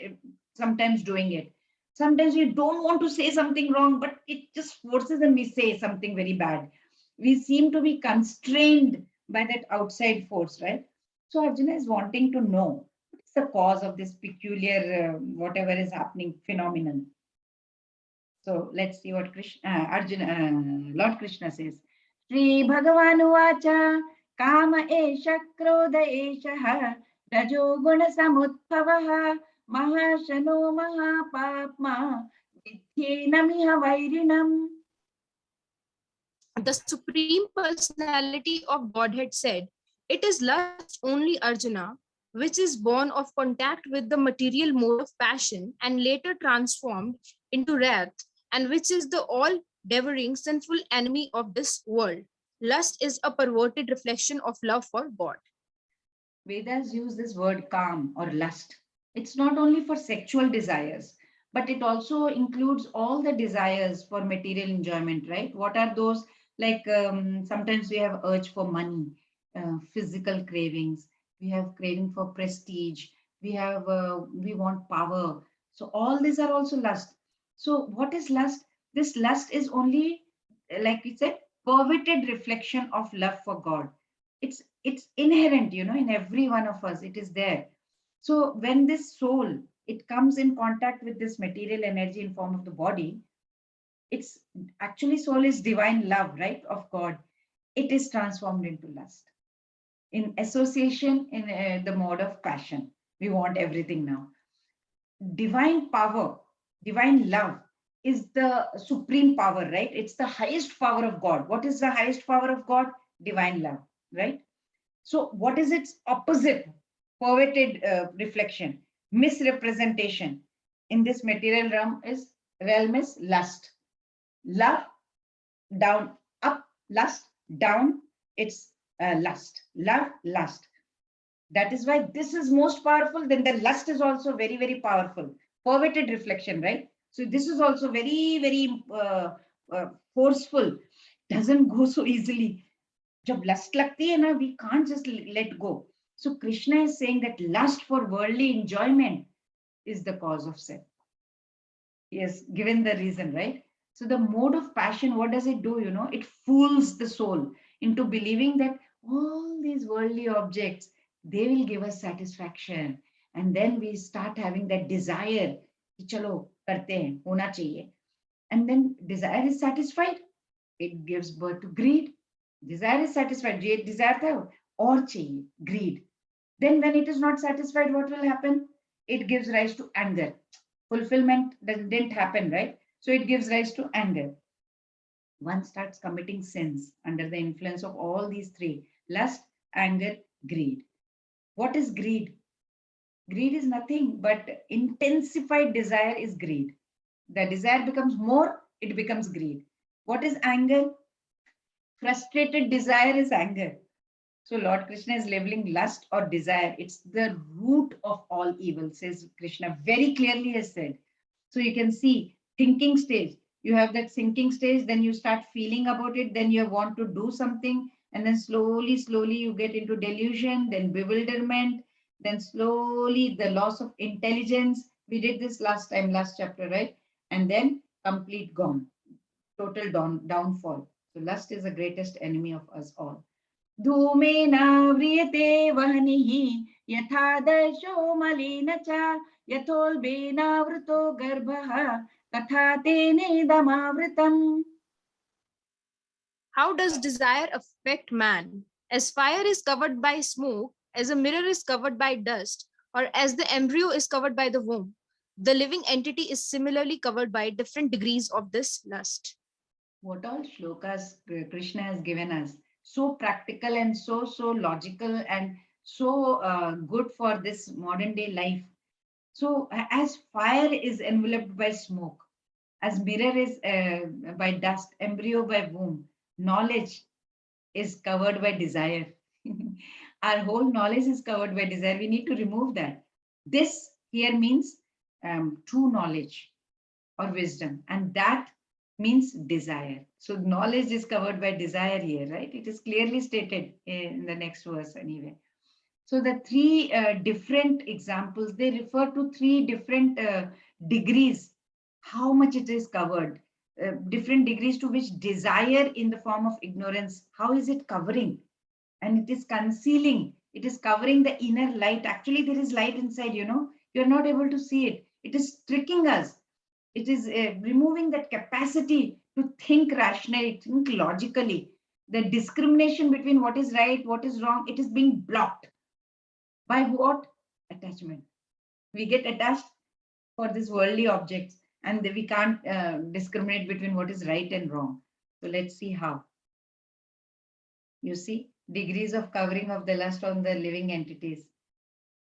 sometimes doing it. Sometimes we don't want to say something wrong, but it just forces and we say something very bad. We seem to be constrained by that outside force, right? So Arjuna is wanting to know what's the cause of this peculiar, whatever is happening phenomenon. So let's see what Arjuna, Lord Krishna says. Sri Bhagavan Uvacha Kama Esha Krodha Esha Rajo Guna Samutpavaha Mahashano Mahapapma Vidhyena Miha Vairinam. The Supreme Personality of Godhead said, It is lust only, Arjuna, which is born of contact with the material mode of passion and later transformed into wrath, and which is the all devouring sinful enemy of this world. Lust is a perverted reflection of love for God. Vedas use this word calm or lust. It's not only for sexual desires, but it also includes all the desires for material enjoyment, right? What are those? Like sometimes we have urge for money, physical cravings, we have craving for prestige, we want power. So all these are also lust. So what is lust? This lust is only, like we said, perverted reflection of love for God. It's inherent, in every one of us. It is there. So when this soul, it comes in contact with this material energy in form of the body, it's actually, soul is divine love, right, of God. It is transformed into lust in association, in the mode of passion. We want everything now. Divine power, divine love is the supreme power, right? It's the highest power of God. What is the highest power of God? Divine love, right? So, what is its opposite? Perverted reflection, misrepresentation in this material realm is lust. Love, down, up, lust, down, it's lust. Love, lust. That is why this is most powerful. Then the lust is also very, very powerful. Perverted reflection, right? So this is also very, very forceful. Doesn't go so easily. जब lust लगती है ना, we can't just let go. So Krishna is saying that lust for worldly enjoyment is the cause of sin. He has given the reason, right? So the mode of passion, what does it do? It fools the soul into believing that all these worldly objects, they will give us satisfaction. And then we start having that desire, कि चलो करते हैं, होना चाहिए. And then desire is satisfied, it gives birth to greed. Desire is satisfied, desire tha और चाहिए, greed. Then when it is not satisfied, what will happen? It gives rise to anger. Fulfillment didn't happen, right? So it gives rise to anger. One starts committing sins under the influence of all these three: lust, anger, greed. What is greed? Greed is nothing but intensified desire is greed. The desire becomes more, it becomes greed. What is anger? Frustrated desire is anger. So Lord Krishna is labeling lust or desire. It's the root of all evil, says Krishna. Very clearly has said. So you can see thinking stage. You have that thinking stage, then you start feeling about it, then you want to do something, and then slowly, slowly you get into delusion, then bewilderment, then slowly the loss of intelligence. We did this last time, last chapter, right? And then complete gone, total downfall. So lust is the greatest enemy of us all. धूमेनाव्रियते वह्निः यथादर्शो मलिन च यथोल्बेनावृतो गर्भः तथा तेनेदमावृतम्. How does desire affect man? As fire is covered by smoke, as a mirror is covered by dust, or as the embryo is covered by the womb, the living entity is similarly covered by different degrees of this lust. What all shlokas Krishna has given us, so practical and so logical and so good for this modern day life. So as fire is enveloped by smoke, as mirror is by dust, embryo by womb, knowledge is covered by desire. Our whole knowledge is covered by desire. We need to remove that. This here means true knowledge or wisdom, and that means desire. So knowledge is covered by desire here, right? It is clearly stated in the next verse anyway. So the three different examples, they refer to three different degrees, how much it is covered, different degrees to which desire in the form of ignorance, how is it covering? And it is concealing, it is covering the inner light. Actually, there is light inside, you're not able to see it. It is tricking us. It is removing that capacity to think rationally, think logically. The discrimination between what is right, what is wrong, it is being blocked. By what? Attachment. We get attached for these worldly objects, and we can't discriminate between what is right and wrong. So let's see how. You see, degrees of covering of the lust on the living entities.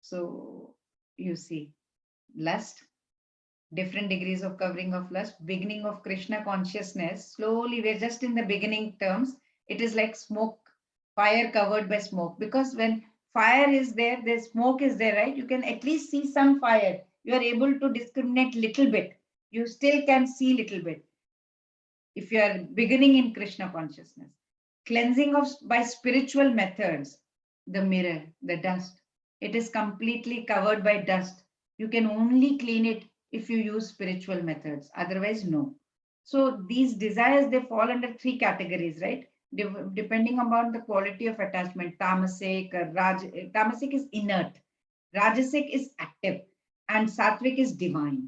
So you see, lust, different degrees of covering of lust, beginning of Krishna consciousness. Slowly, we're just in the beginning terms. It is like smoke, fire covered by smoke. Because when fire is there, the smoke is there, right? You can at least see some fire. You are able to discriminate little bit. You still can see little bit if you are beginning in Krishna consciousness. Cleansing of by spiritual methods, the mirror, the dust. It is completely covered by dust. You can only clean it if you use spiritual methods. Otherwise, no. So these desires, they fall under three categories, right? Depending upon the quality of attachment. Tamasic, tamasic is inert, rajasic is active, and sattvic is divine.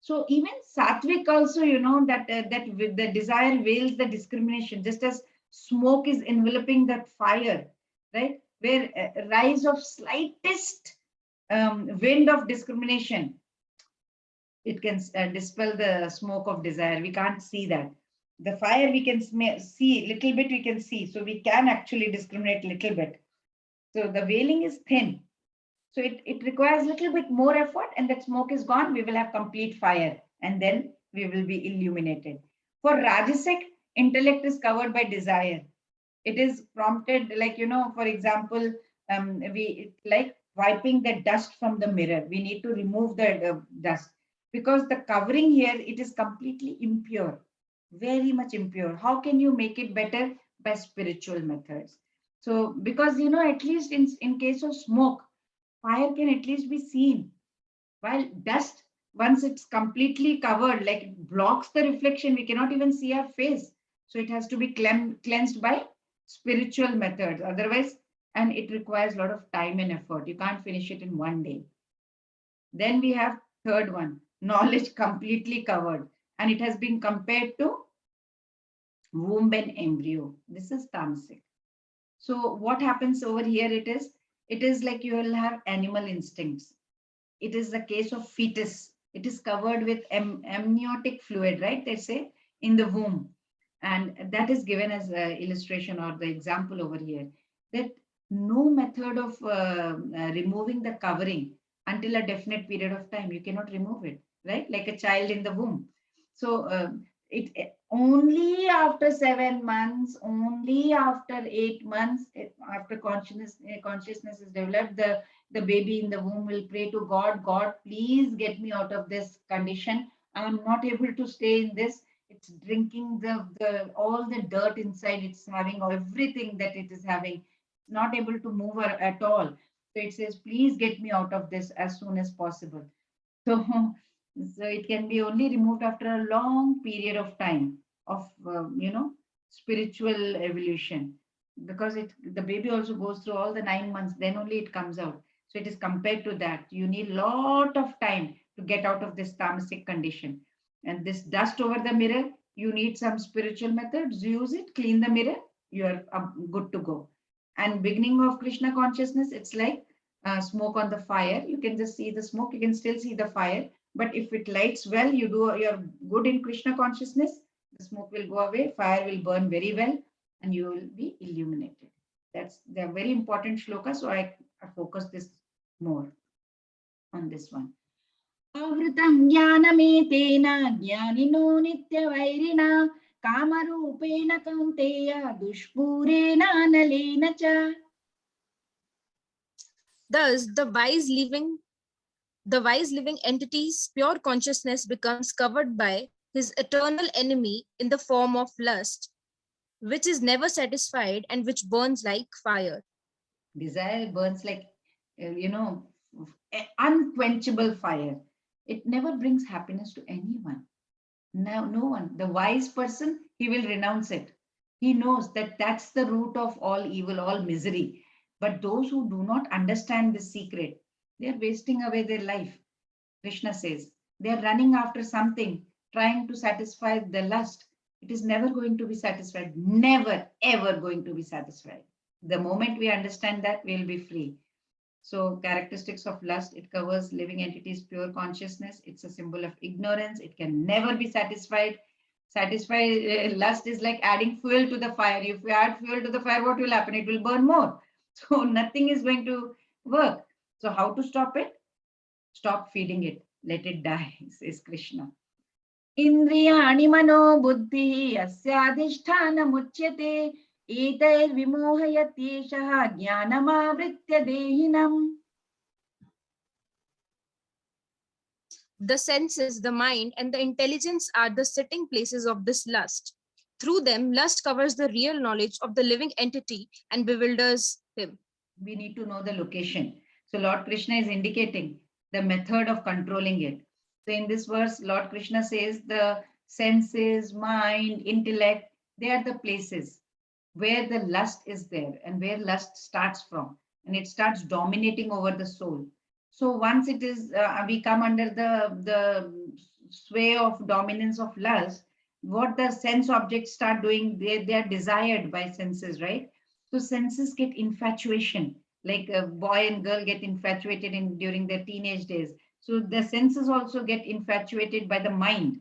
So even sattvic also, that with the desire veils the discrimination, just as smoke is enveloping that fire, right? Where a rise of slightest wind of discrimination, it can dispel the smoke of desire. We can't see that. The fire we can see little bit, we can see. So we can actually discriminate little bit. So the veiling is thin. So it requires a little bit more effort, and that smoke is gone. We will have complete fire, and then we will be illuminated. For Rajasic, intellect is covered by desire. It is prompted, like, for example, we like wiping the dust from the mirror. We need to remove the dust because the covering here, it is completely impure, very much impure. How can you make it better? By spiritual methods. So because, at least in case of smoke, fire can at least be seen, while dust, once it's completely covered, like it blocks the reflection, we cannot even see our face. So it has to be cleansed by spiritual methods. Otherwise, and it requires a lot of time and effort. You can't finish it in one day. Then we have third one, knowledge completely covered, and it has been compared to womb and embryo. This is tamasic. So what happens over here? It is like you will have animal instincts. It is the case of fetus. It is covered with amniotic fluid, right? They say in the womb. And that is given as an illustration or the example over here, that no method of removing the covering until a definite period of time, you cannot remove it, right? Like a child in the womb. So Only after 7 months, only after 8 months, after consciousness is developed, the baby in the womb will pray to God, God, please get me out of this condition. I'm not able to stay in this. It's drinking the all the dirt inside. It's having everything that it is having. It's not able to move at all. So it says, please get me out of this as soon as possible. So, so it can be only removed after a long period of time of spiritual evolution, because the baby also goes through all the 9 months, then only it comes out. So it is compared to that. You need lot of time to get out of this tamasic condition. And this dust over the mirror, you need some spiritual methods. Use it, clean the mirror, you are good to go. And beginning of Krishna consciousness, it's like smoke on the fire. You can just see the smoke, you can still see the fire, but if it lights well, you're good in Krishna consciousness, the smoke will go away, fire will burn very well, and you will be illuminated. They're very important shlokas, so I focus this more on this one. Avritam jnanametena jnanino nityavairina kamarupena kaunteya dushpurena analena cha. Thus, the wise living entity's pure consciousness becomes covered by his eternal enemy in the form of lust, which is never satisfied and which burns like fire. Desire burns like, unquenchable fire. It never brings happiness to anyone. No one. The wise person, he will renounce it. He knows that that's the root of all evil, all misery. But those who do not understand the secret, they are wasting away their life. Krishna says they are running after something, trying to satisfy the lust. It is never going to be satisfied, never, ever going to be satisfied. The moment we understand that, we'll be free. So characteristics of lust, it covers living entities, pure consciousness. It's a symbol of ignorance. It can never be satisfied. Lust is like adding fuel to the fire. If you add fuel to the fire, what will happen? It will burn more. So nothing is going to work. So how to stop it? Stop feeding it. Let it die, says Krishna. Indriyani mano buddhi asyadhisthana muchyate etair vimohayatyeshaha jnanamavritya dehinam. The senses, the mind, and the intelligence are the sitting places of this lust. Through them, lust covers the real knowledge of the living entity and bewilders him. We need to know the location. So Lord Krishna is indicating the method of controlling it. So in this verse, Lord Krishna says the senses, mind, intellect, they are the places where the lust is there and where lust starts from. And it starts dominating over the soul. So once it is, we come under the sway of dominance of lust, what the sense objects start doing, they are desired by senses, right? So senses get infatuation, like a boy and girl get infatuated during their teenage days. So the senses also get infatuated by the mind,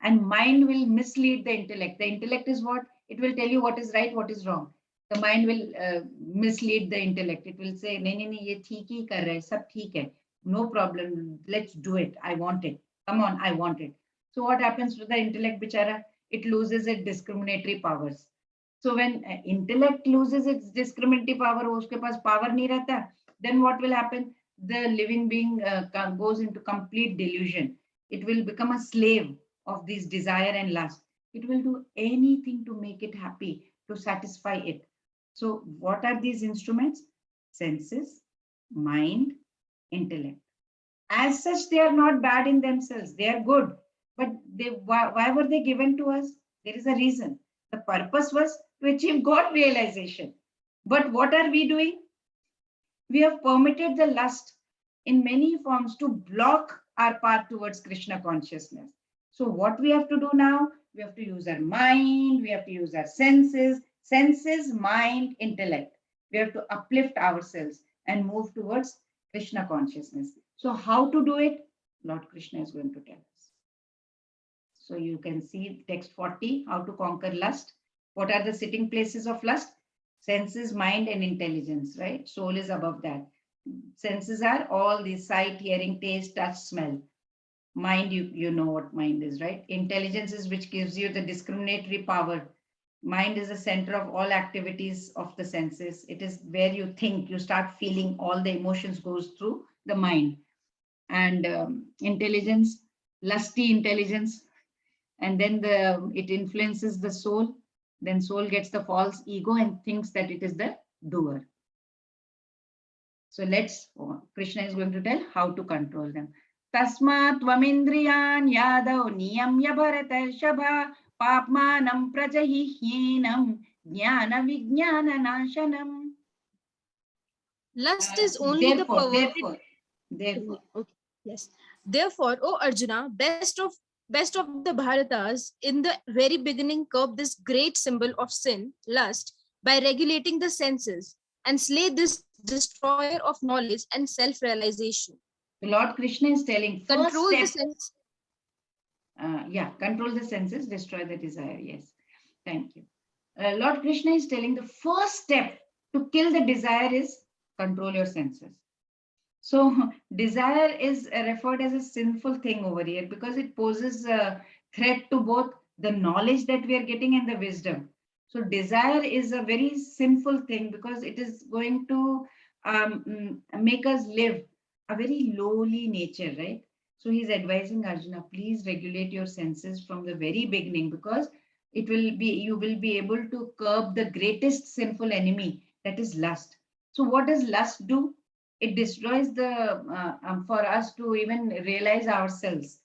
and mind will mislead the intellect. The intellect is what? It will tell you what is right, what is wrong. The mind will mislead the intellect. It will say, "नहीं नहीं नहीं, ये ठीक ही कर रहा है, सब ठीक है, no problem, let's do it. I want it. Come on, I want it." So what happens to the intellect, bichara? It loses its discriminatory powers. So when intellect loses its discriminatory power, uske paas power nahi rehta, then what will happen? The living being goes into complete delusion. It will become a slave of this desire and lust. It will do anything to make it happy, to satisfy it. So what are these instruments? Senses, mind, intellect. As such, they are not bad in themselves. They are good. But why were they given to us? There is a reason. The purpose was to achieve God realization. But what are we doing? We have permitted the lust in many forms to block our path towards Krishna consciousness. So what we have to do now? We have to use our mind, we have to use our senses, mind, intellect. We have to uplift ourselves and move towards Krishna consciousness. So how to do it? Lord Krishna is going to tell us. So you can see text 40, how to conquer lust. What are the sitting places of lust? Senses, mind, and intelligence, right? Soul is above that. Senses are all the sight, hearing, taste, touch, smell. Mind, you know what mind is, right? Intelligence is which gives you the discriminatory power. Mind is the center of all activities of the senses. It is where you think, you start feeling, all the emotions goes through the mind. And intelligence, lusty intelligence, and then it influences the soul. Then soul gets the false ego and thinks that it is the doer. So Krishna is going to tell how to control them. Tasmat tvamindriyan yadav niyamya bharatarshava papmanam prajahihinam jnana vijnana nashanam. Lust is only the Therefore, perverted. therefore. Okay. Yes. Therefore, O Arjuna, best of the Bharatas, in the very beginning curb this great symbol of sin, lust, by regulating the senses, and slay this destroyer of knowledge and self-realization. Lord Krishna is telling first Control step. the sense. Control the senses, destroy the desire. Yes, thank you. Lord Krishna is telling the first step to kill the desire is control your senses. So desire is referred as a sinful thing over here because it poses a threat to both the knowledge that we are getting and the wisdom. So desire is a very sinful thing because it is going to make us live a very lowly nature, right? So he's advising Arjuna, please regulate your senses from the very beginning because you will be able to curb the greatest sinful enemy, that is lust. So what does lust do? It destroys for us to even realize ourselves,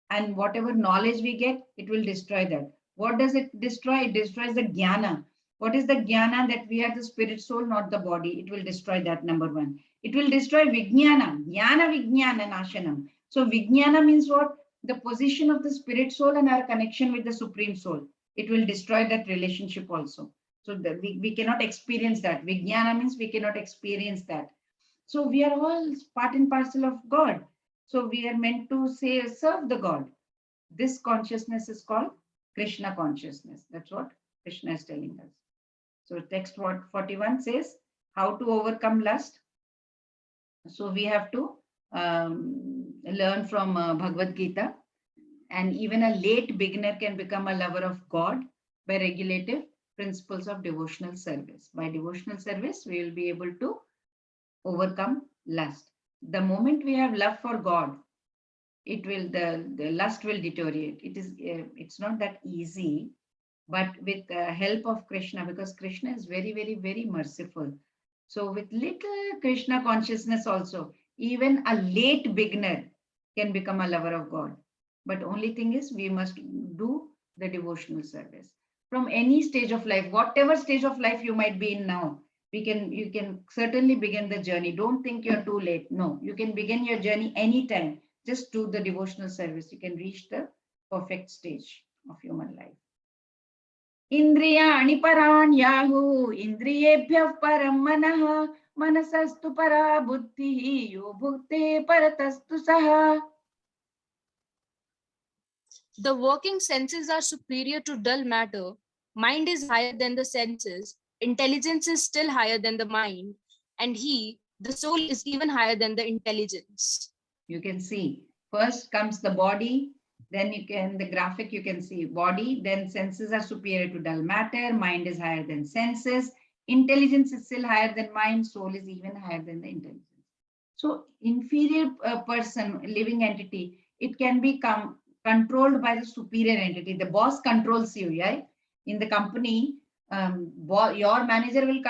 and whatever knowledge we get, it will destroy that. What does it destroy? It destroys the jnana. What is the jnana? That we are the spirit soul, not the body. It will destroy that, number one. It will destroy vijnana, jnana vijnana nashanam. So vijnana means what? The position of the spirit soul and our connection with the supreme soul. It will destroy that relationship also. So we cannot experience that. Vijnana means we cannot experience that. So we are all part and parcel of God. So we are meant to serve the God. This consciousness is called Krishna consciousness. That's what Krishna is telling us. So text 41 says how to overcome lust. So we have to learn from Bhagavad Gita. And even a late beginner can become a lover of God by regulative principles of devotional service. By devotional service, we will be able to overcome lust. The moment we have love for God, the lust will deteriorate. It's not that easy, but with the help of Krishna, because Krishna is very, very, very merciful. So with little Krishna consciousness also, even a late beginner can become a lover of God. But only thing is we must do the devotional service. From any stage of life, whatever stage of life you might be in now, you can certainly begin the journey. Don't think you're too late. No, you can begin your journey anytime. Just do the devotional service. You can reach the perfect stage of human life. Indriyani paranyahu indriyebhyah param manah manasastu para buddhihi yo bhukte paratastu saha. The working senses are superior to dull matter. Mind is higher than the senses. Intelligence is still higher than the mind. And the soul, is even higher than the intelligence. You can see, first comes the body, then the graphic you can see body, then senses are superior to dull matter, mind is higher than senses, intelligence is still higher than mind, soul is even higher than the intelligence. So inferior person, living entity, it can be controlled by the superior entity. The boss controls you, yeah? In the company, your manager will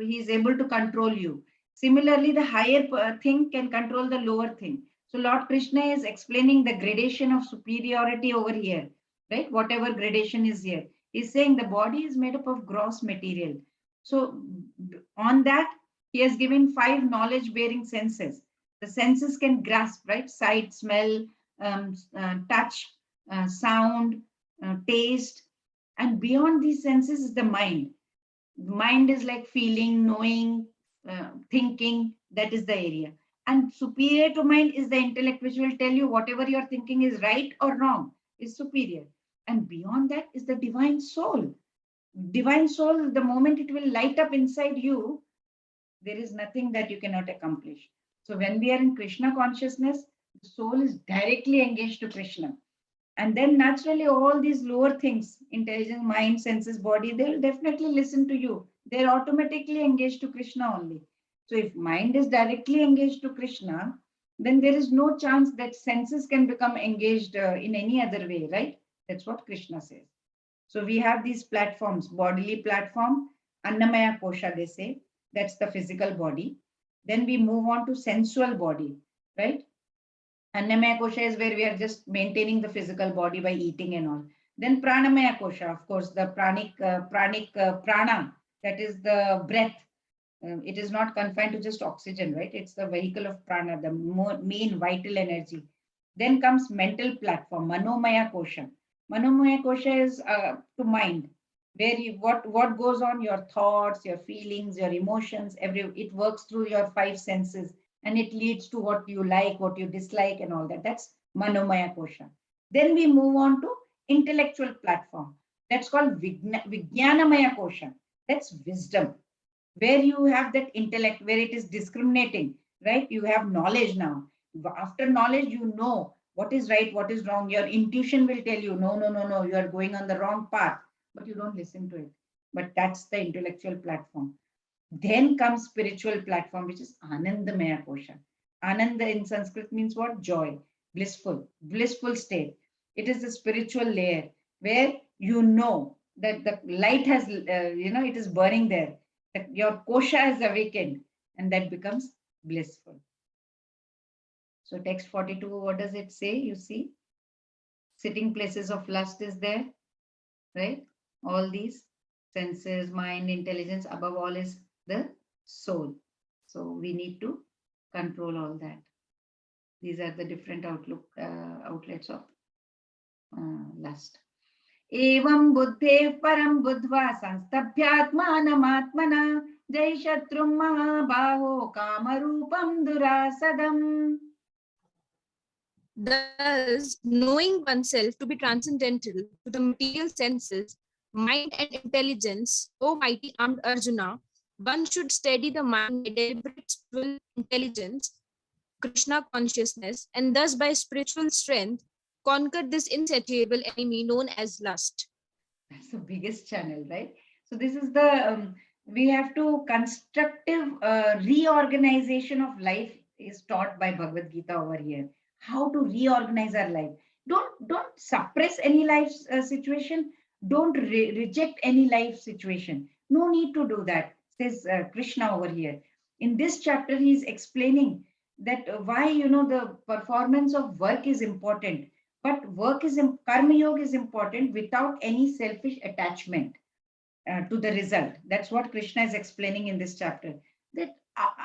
he is able to control you. Similarly, the higher thing can control the lower thing. So Lord Krishna is explaining the gradation of superiority over here, right? Whatever gradation is here. He's saying the body is made up of gross material. So on that, he has given 5 knowledge-bearing senses. The senses can grasp, right? Sight, smell, touch, sound, taste. And beyond these senses is the mind. Mind is like feeling, knowing, thinking. That is the area. And superior to mind is the intellect, which will tell you whatever you're thinking is right or wrong, is superior. And beyond that is the divine soul. Divine soul, the moment it will light up inside you, there is nothing that you cannot accomplish. So when we are in Krishna consciousness, The soul is directly engaged to Krishna. And then naturally, all these lower things, intelligence, mind, senses, body, they'll definitely listen to you. They're automatically engaged to Krishna only. So if mind is directly engaged to Krishna, then there is no chance that senses can become engaged in any other way, right? That's what Krishna says. So we have these platforms, bodily platform, Annamaya Kosha, they say, that's the physical body. Then we move on to sensual body, right? Annamaya Kosha is where we are just maintaining the physical body by eating and all. Then Pranamaya Kosha, of course, the prana, that is the breath. It is not confined to just oxygen, right? It's the vehicle of prana, the main vital energy. Then comes mental platform, Manomaya Kosha. Manomaya Kosha is to mind, where you what goes on, your thoughts, your feelings, your emotions, it works through your five senses, and it leads to what you like, what you dislike, and all that. That's Manomaya Kosha. Then we move on to intellectual platform. That's called Vijnanamaya Kosha. That's wisdom, where you have that intellect, where it is discriminating, right? You have knowledge now. After knowledge, you know what is right, what is wrong. Your intuition will tell you, no, no, no, no, you are going on the wrong path, but you don't listen to it. But that's the intellectual platform. Then comes spiritual platform, which is Anandamaya Kosha. Ananda in Sanskrit means what? Joy, blissful state. It is the spiritual layer where you know that the light has, it is burning there. That your kosha is awakened, and that becomes blissful. So text 42, what does it say? You see, sitting places of lust is there, right? All these senses, mind, intelligence, above all is the soul. So we need to control all that. These are the different outlets of lust. एवं बुद्धेः परं बुद्ध्वा संस्तभ्यात्मानमात्मना जय शत्रुं महाबाहो कामरूपं दुरासदम्. Thus, knowing oneself to be transcendental to the material senses, mind and intelligence, O mighty armed Arjuna, one should steady the mind by deliberate spiritual intelligence, Krishna consciousness, and thus by spiritual strength conquer this insatiable enemy known as lust. That's the biggest channel, right? So this is the we have to constructive reorganization of life is taught by Bhagavad Gita over here. How to reorganize our life. Don't suppress any life situation. Don't reject any life situation. No need to do that, says Krishna over here. In this chapter, he is explaining that why the performance of work is important, but karma yoga is important without any selfish attachment to the result. That's what Krishna is explaining in this chapter. That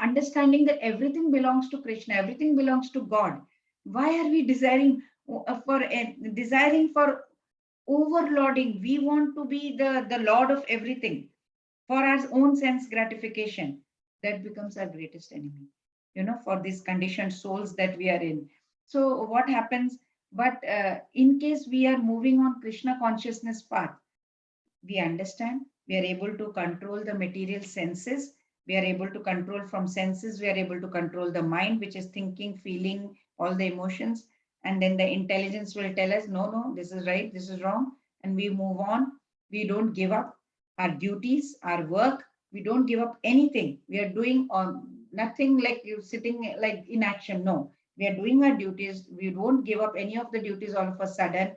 understanding that everything belongs to Krishna, everything belongs to God. Why are we desiring for overlording? We want to be the lord of everything for our own sense gratification. That becomes our greatest enemy, for these conditioned souls that we are in. So what happens? But in case we are moving on Krishna consciousness path, we understand, we are able to control the material senses, we are able to control from senses, we are able to control the mind, which is thinking, feeling, all the emotions. And then the intelligence will tell us, no, no, this is right, this is wrong. And we move on. We don't give up our duties, our work. We don't give up anything. We are doing nothing like you sitting like inaction. No, we are doing our duties. We don't give up any of the duties all of a sudden.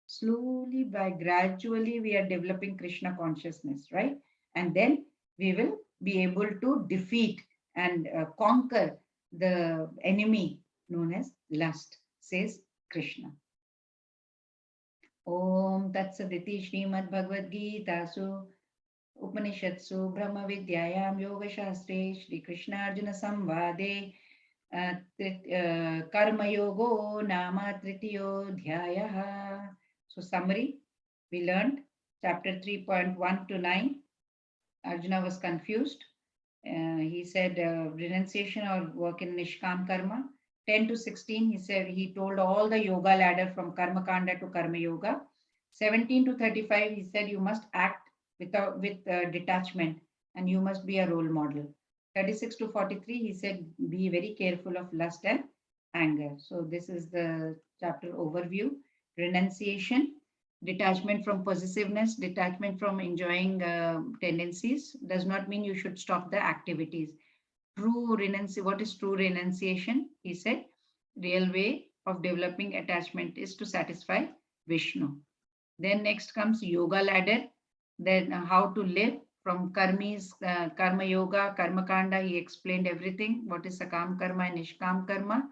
Slowly, by gradually, we are developing Krishna consciousness, right? And then we will be able to defeat and conquer the enemy known as lust, says Krishna. Om Tat Saditi Srimad Bhagavad Gita Su Upanishadsu Brahma Vidyayam Yoga Shastre Shri Krishna Arjuna Samvade Karma Yogo Nama Tritiyo Dhyayaha. So summary, we learned chapter 3.1 to 9. Arjuna was confused. He said renunciation or work in Nishkam Karma. 10 to 16, he told all the yoga ladder from Karma Kanda to Karma Yoga. 17 to 35, he said you must act with detachment and you must be a role model. 36 to 43, he said be very careful of lust and anger. So this is the chapter overview. Renunciation, detachment from possessiveness, detachment from enjoying tendencies does not mean you should stop the activities. True renunciation, what is true renunciation? He said, real way of developing attachment is to satisfy Vishnu. Then next comes yoga ladder. Then how to live from karma yoga, karma kanda. He explained everything. What is sakam karma and nishkam karma?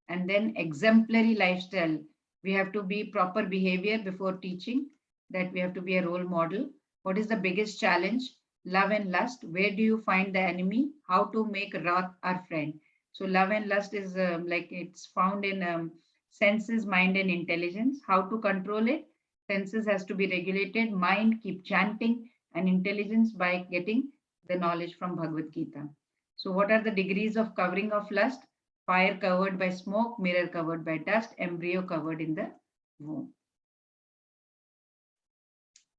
And then exemplary lifestyle. We have to be proper behavior before teaching, that we have to be a role model. What is the biggest challenge? Love and lust. Where do you find the enemy? How to make wrath our friend? So love and lust is like it's found in senses, mind and intelligence. How to control it? Senses has to be regulated, mind keep chanting, and intelligence by getting the knowledge from Bhagavad Gita. So what are the degrees of covering of lust? Fire covered by smoke, mirror covered by dust, embryo covered in the womb.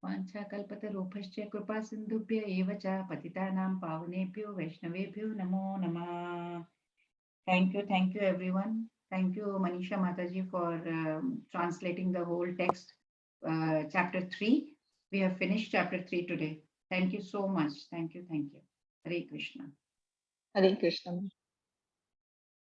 वाञ्छाकल्पतरुभ्यश्च कृपासिन्धुभ्य एव च पतितानां पावनेभ्यो वैष्णवेभ्यो नमो नमः. Thank you everyone. Thank you Manisha Mataji for translating the whole text, chapter 3. We have finished chapter 3 today. Thank you so much. Thank you. Hare Krishna. Hare Krishna.